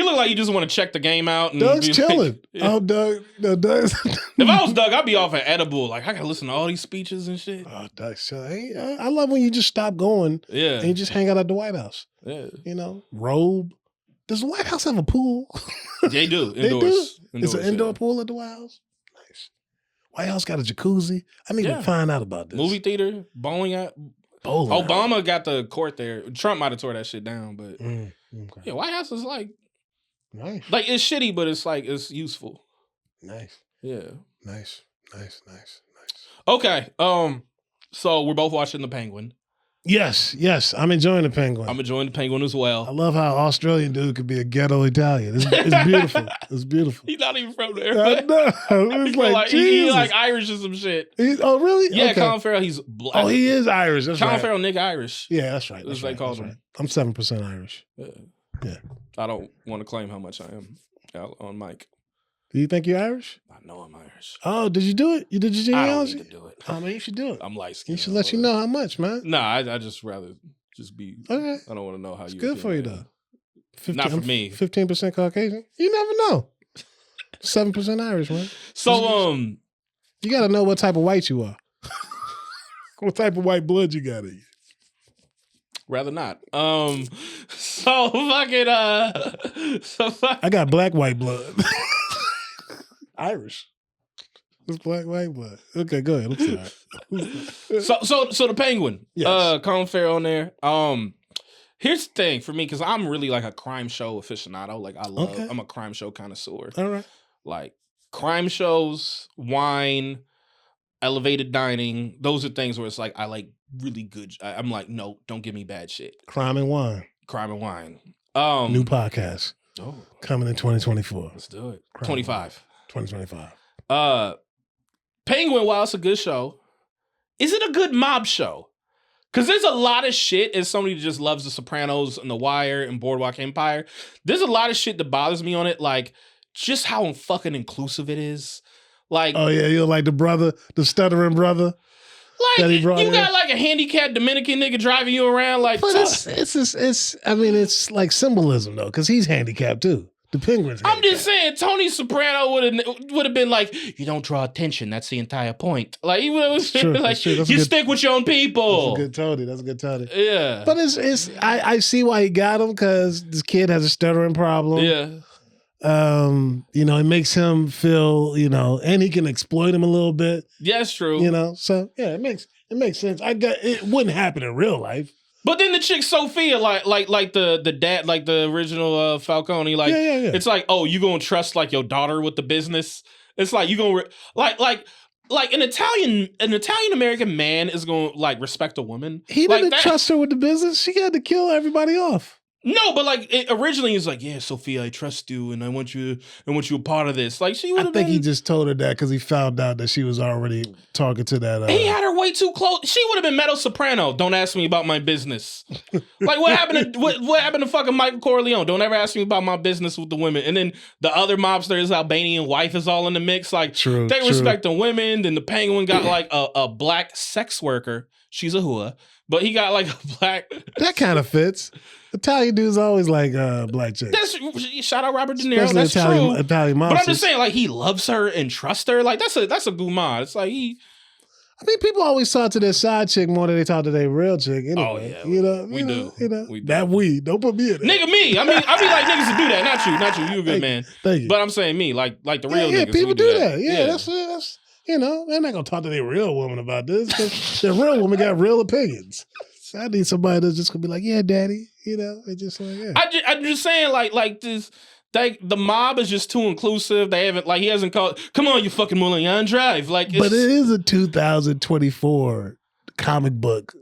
Speaker 1: look like he just want to check the game out. And
Speaker 2: Doug's chilling.
Speaker 1: Like, yeah.
Speaker 2: Oh, Doug. No, Doug's.
Speaker 1: If I was Doug, I'd be off an edible. Like I gotta listen to all these speeches and shit.
Speaker 2: Oh, Doug's chilling. I love when you just stop going.
Speaker 1: Yeah.
Speaker 2: And you just hang out at the White House.
Speaker 1: Yeah.
Speaker 2: Robe. Does the White House have a pool?
Speaker 1: They do.
Speaker 2: They do?
Speaker 1: Indoors.
Speaker 2: It's an indoor pool at the White House? Nice. White House got a jacuzzi. I need to find out about this.
Speaker 1: Movie theater, bowling alley. Obama got the court there. Trump might have tore that shit down, but
Speaker 2: okay.
Speaker 1: Yeah, White House is like
Speaker 2: nice.
Speaker 1: Like it's shitty, but it's like it's useful.
Speaker 2: Nice.
Speaker 1: Yeah.
Speaker 2: Nice.
Speaker 1: Okay. So we're both watching The Penguin.
Speaker 2: Yes. I'm enjoying the Penguin.
Speaker 1: I'm enjoying the Penguin as
Speaker 2: I
Speaker 1: well.
Speaker 2: love how Australian dude could be a ghetto Italian. It's beautiful. It's beautiful.
Speaker 1: He's not even from there.
Speaker 2: I know. It's like,
Speaker 1: he
Speaker 2: Jesus.
Speaker 1: like Irish or some shit.
Speaker 2: Oh, really?
Speaker 1: Yeah,
Speaker 2: Okay.
Speaker 1: Colin Farrell, he's black.
Speaker 2: Oh, he is Irish. That's
Speaker 1: Colin
Speaker 2: right.
Speaker 1: Farrell, nigga Irish.
Speaker 2: Yeah, that's right.
Speaker 1: That's
Speaker 2: That's
Speaker 1: what
Speaker 2: right.
Speaker 1: they call
Speaker 2: That's
Speaker 1: him.
Speaker 2: right. I'm 7% Irish. Yeah.
Speaker 1: I don't want to claim how much I am out on mic.
Speaker 2: Do you think you're Irish?
Speaker 1: I know I'm Irish.
Speaker 2: Oh, did you do it? You did your
Speaker 1: I don't
Speaker 2: genealogy?
Speaker 1: need to do it.
Speaker 2: Oh, man, you should do it.
Speaker 1: I'm light
Speaker 2: He
Speaker 1: skinned.
Speaker 2: should let you know how much, man.
Speaker 1: Nah, I just rather just be.
Speaker 2: Okay.
Speaker 1: I don't want to know how
Speaker 2: It's
Speaker 1: you.
Speaker 2: good for you, though.
Speaker 1: Not for me.
Speaker 2: 15% Caucasian. You never know. 7% Irish, man.
Speaker 1: So,
Speaker 2: You got to know what type of white you are. What type of white blood you got in you.
Speaker 1: rather not. So fucking
Speaker 2: I got black white blood. Irish. It's black white blood. Okay, go ahead. I'm sorry.
Speaker 1: So the Penguin.
Speaker 2: Yes.
Speaker 1: Colin Farrell on there. Here's the thing for me, because I'm really like a crime show aficionado. Like I'm a crime show connoisseur.
Speaker 2: All right.
Speaker 1: Like crime shows, wine, elevated dining. Those are things where it's like I like really good. I'm like, no, don't give me bad shit.
Speaker 2: Crime and wine.
Speaker 1: Crime and wine.
Speaker 2: New podcast.
Speaker 1: Oh,
Speaker 2: Coming in 2024.
Speaker 1: let's do it.
Speaker 2: Crime
Speaker 1: 25.
Speaker 2: 2025.
Speaker 1: Penguin, while it's a good show, is it a good mob show? Because there's a lot of shit, as somebody who just loves The Sopranos and The Wire and Boardwalk Empire, there's a lot of shit that bothers me on it, like just how fucking inclusive it is. Like,
Speaker 2: Oh yeah, you're like the stuttering brother.
Speaker 1: like
Speaker 2: that he
Speaker 1: you
Speaker 2: brought in.
Speaker 1: got like a handicapped Dominican nigga driving you around, like,
Speaker 2: But it's like symbolism though, because he's handicapped too. The Penguin's
Speaker 1: I'm just
Speaker 2: handicapped.
Speaker 1: saying, Tony Soprano would have been like, you don't draw attention. That's the entire point. Like he would have
Speaker 2: True,
Speaker 1: like,
Speaker 2: that's true. That's a
Speaker 1: you
Speaker 2: good-
Speaker 1: stick with your own people.
Speaker 2: That's a good Tony.
Speaker 1: Yeah,
Speaker 2: But I see why he got him, because this kid has a stuttering problem.
Speaker 1: yeah.
Speaker 2: It makes him feel, and he can exploit him a little bit,
Speaker 1: Yeah, it's true.
Speaker 2: So yeah, it makes sense. It wouldn't happen in real life.
Speaker 1: But then the chick Sophia, like the dad, like the original Falcone, like
Speaker 2: Yeah.
Speaker 1: it's like, oh, you gonna trust like your daughter with the business? It's like you gonna like an Italian American man is gonna like respect a woman.
Speaker 2: He
Speaker 1: like
Speaker 2: didn't
Speaker 1: that.
Speaker 2: trust her with the business. She had to kill everybody off.
Speaker 1: No, but like originally he's like, yeah, Sophia, I trust you, and I want you a part of this. Like she would
Speaker 2: I
Speaker 1: have
Speaker 2: think
Speaker 1: been.
Speaker 2: he just told her that because he found out that she was already talking to that.
Speaker 1: He had her way too close. She would have been Meadow Soprano. Don't ask me about my business. Like what happened to what happened to fucking Michael Corleone? Don't ever ask me about my business with the women. And then the other mobster, his Albanian wife, is all in the mix. Like
Speaker 2: True,
Speaker 1: they
Speaker 2: true.
Speaker 1: respect the women. Then the Penguin got like a black sex worker. She's a hua, but he got like a black.
Speaker 2: That kind of fits. Italian dudes always like black chicks.
Speaker 1: That's shout out Robert De Niro.
Speaker 2: Especially
Speaker 1: That's true.
Speaker 2: Italian mobsters.
Speaker 1: But I'm just saying, like he loves her and trusts her. Like that's a good mod. It's like he.
Speaker 2: I mean, people always talk to their side chick more than they talk to their real chick. Anyway,
Speaker 1: Oh, yeah.
Speaker 2: we do.
Speaker 1: We do.
Speaker 2: That we don't put me in it.
Speaker 1: Nigga, me. I mean, like niggas to do that. Not you. You a good man.
Speaker 2: Thank you.
Speaker 1: But I'm saying me, like the real
Speaker 2: yeah,
Speaker 1: niggas.
Speaker 2: people
Speaker 1: we
Speaker 2: do that. Yeah,
Speaker 1: Yeah.
Speaker 2: that's they're not gonna talk to their real woman about this because their real woman got real opinions. So I need somebody that's just gonna be like, yeah, daddy, it's just like, yeah.
Speaker 1: I'm just saying, like this. The mob is just too inclusive. They haven't he hasn't called. Come on, you fucking Mulligan Drive. Like,
Speaker 2: But it is a 2024 comic book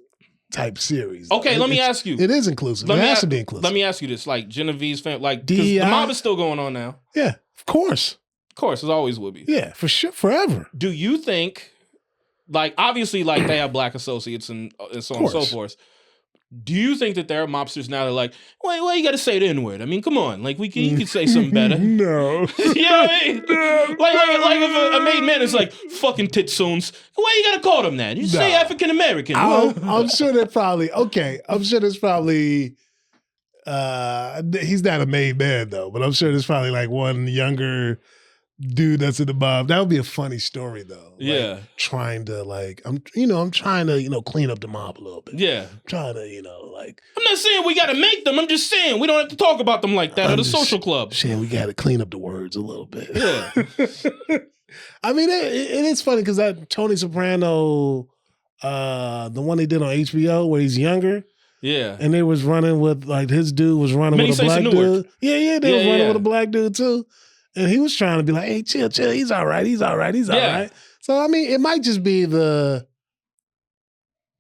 Speaker 2: type series.
Speaker 1: Okay, let me ask you.
Speaker 2: It is inclusive. It has to be inclusive.
Speaker 1: Let me ask you this: like Genevieve's family, like 'cause
Speaker 2: DEI?
Speaker 1: the mob is still going on now.
Speaker 2: Yeah, of course.
Speaker 1: Of course, it always will be.
Speaker 2: Yeah, for sure, forever.
Speaker 1: Do you think, like, obviously, like they have black associates and so on and so forth. Do you think that there are mobsters now that are like, why you got to say the N-word? I mean, come on, like you could say something better.
Speaker 2: No.
Speaker 1: You know what I mean? Like if a made man is like fucking titsoons, why you got to call them that? You say African American.
Speaker 2: I'm sure they're probably okay. I'm sure there's probably he's not a made man though, but I'm sure there's probably like one younger dude that's in the mob. That would be a funny story though.
Speaker 1: Yeah.
Speaker 2: Trying to I'm trying to, clean up the mob a little bit.
Speaker 1: Yeah.
Speaker 2: Trying to,
Speaker 1: I'm not saying we got to make them. I'm just saying we don't have to talk about them like that at a social club.
Speaker 2: saying we got to clean up the words a little bit.
Speaker 1: Yeah.
Speaker 2: I mean, it is funny because that Tony Soprano, the one they did on HBO where he's younger.
Speaker 1: Yeah.
Speaker 2: And they was running with, like, his dude was running
Speaker 1: Many
Speaker 2: with a black
Speaker 1: Saints of Newark.
Speaker 2: dude. Yeah, they was running with a black dude too. And he was trying to be like, hey, chill. He's all right. He's all right. So, I mean, it might just be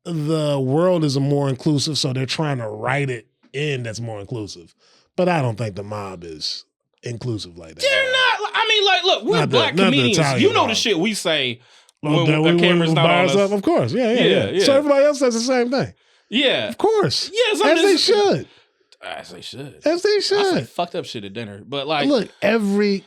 Speaker 2: the world is more inclusive, so they're trying to write it in that's more inclusive. But I don't think the mob is inclusive like that.
Speaker 1: They're not. I mean, like, look, we're black comedians. You know the shit we say when the camera's not on us.
Speaker 2: Of course, yeah. So everybody else says the same thing.
Speaker 1: Yeah,
Speaker 2: of course.
Speaker 1: Yes,
Speaker 2: as they should.
Speaker 1: As they should.
Speaker 2: As they should.
Speaker 1: I say fucked up shit at dinner, but like,
Speaker 2: look, every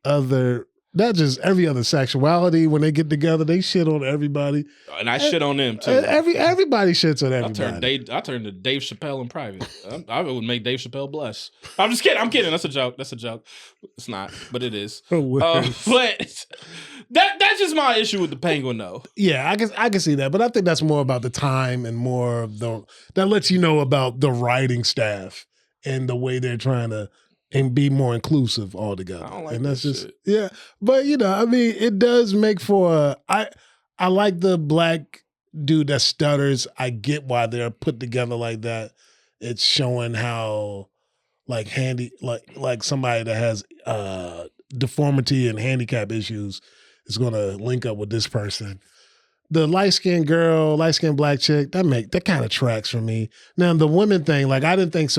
Speaker 2: other. Not just every other sexuality. When they get together, they shit on everybody,
Speaker 1: and I shit on them too.
Speaker 2: Everybody shits on everybody.
Speaker 1: I turned to Dave Chappelle in private. I would make Dave Chappelle blush. I'm just kidding. I'm kidding. That's a joke. It's not, but it is. But that's just my issue with the Penguin, though.
Speaker 2: Yeah, I can see that, but I think that's more about the time and more of that lets you know about the writing staff and the way they're trying to. And be more inclusive altogether.
Speaker 1: I don't like
Speaker 2: and that's
Speaker 1: that
Speaker 2: just
Speaker 1: shit.
Speaker 2: Yeah. But I mean, it does make for I like the black dude that stutters. I get why they're put together like that. It's showing how like like somebody that has deformity and handicap issues is gonna link up with this person. The light-skinned girl, light-skinned black chick, that kind of tracks for me. Now the women thing, like I didn't think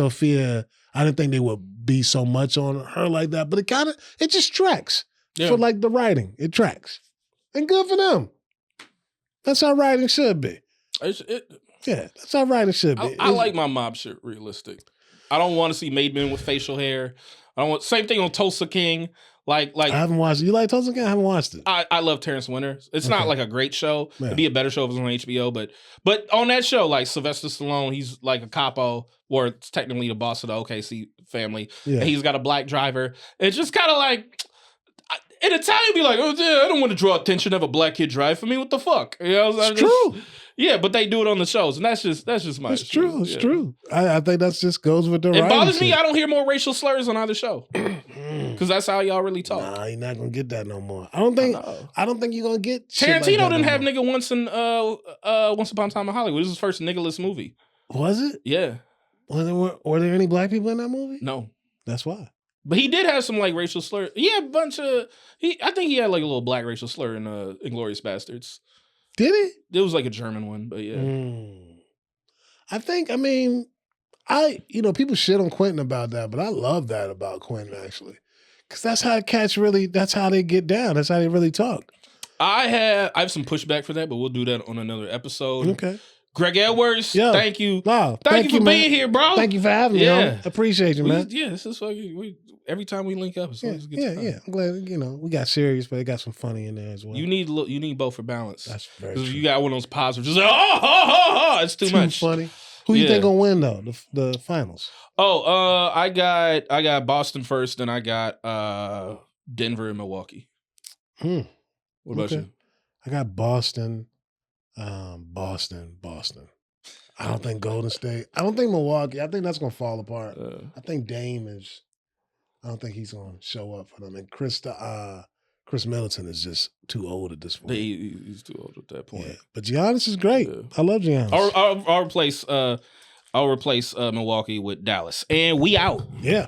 Speaker 2: they would be so much on her like that, but it just tracks for like the writing. It tracks. And good for them. That's how writing should be. That's how writing should be.
Speaker 1: I like my mob shit realistic. I don't want to see made men with facial hair. Same thing on Tulsa King. Like I
Speaker 2: haven't watched it. You like Tulsa King? I haven't watched it.
Speaker 1: I love Terrence Winters. It's not like a great show. Yeah. It'd be a better show if it was on HBO. But on that show, like Sylvester Stallone, he's like a capo, or it's technically the boss of the OKC family. Yeah. And he's got a black driver. It's just kind of like in Italian, be like, oh yeah, I don't want to draw attention of a black kid drive for me. What the fuck?
Speaker 2: It's true.
Speaker 1: Yeah, but they do it on the shows, and that's just my.
Speaker 2: It's true. It's true. I think that just goes with the.
Speaker 1: It bothers me. I don't hear more racial slurs on either show because that's how y'all really talk.
Speaker 2: Nah, you're not gonna get that no more. I don't think you're gonna get.
Speaker 1: Tarantino
Speaker 2: like
Speaker 1: didn't have nigga once in Once Upon a Time in Hollywood. This is his first niggaless movie.
Speaker 2: Was it?
Speaker 1: Yeah.
Speaker 2: Were there any black people in that movie?
Speaker 1: No.
Speaker 2: That's why.
Speaker 1: But he did have some like racial slur. He had a bunch of. I think he had like a little black racial slur in Inglourious Bastards.
Speaker 2: Did he?
Speaker 1: It was like a German one, but yeah.
Speaker 2: People shit on Quentin about that, but I love that about Quentin actually. Because that's how that's how they get down. That's how they really talk.
Speaker 1: I have some pushback for that, but we'll do that on another episode.
Speaker 2: Okay.
Speaker 1: Greg Edwards, thank you.
Speaker 2: Wow,
Speaker 1: thank you for being here, bro.
Speaker 2: Thank you for having me. I appreciate you, man.
Speaker 1: This is fucking. Every time we link up, it's always a good time.
Speaker 2: Yeah. I'm glad we got serious, but it got some funny in there as well.
Speaker 1: You need both for balance.
Speaker 2: That's very true.
Speaker 1: You got one of those positives, just like it's too much.
Speaker 2: Funny. Who you think gonna win though? The finals.
Speaker 1: I got Boston first, and I got Denver and Milwaukee. What about you?
Speaker 2: I got Boston. Boston. I don't think Golden State. I don't think Milwaukee. I think that's gonna fall apart. I think Dame is. I don't think he's gonna show up for them. And Chris Middleton is just too old at this point.
Speaker 1: He's too old at that point. Yeah.
Speaker 2: But Giannis is great. Yeah. I love Giannis.
Speaker 1: I'll replace Milwaukee with Dallas, and we out.
Speaker 2: Yeah.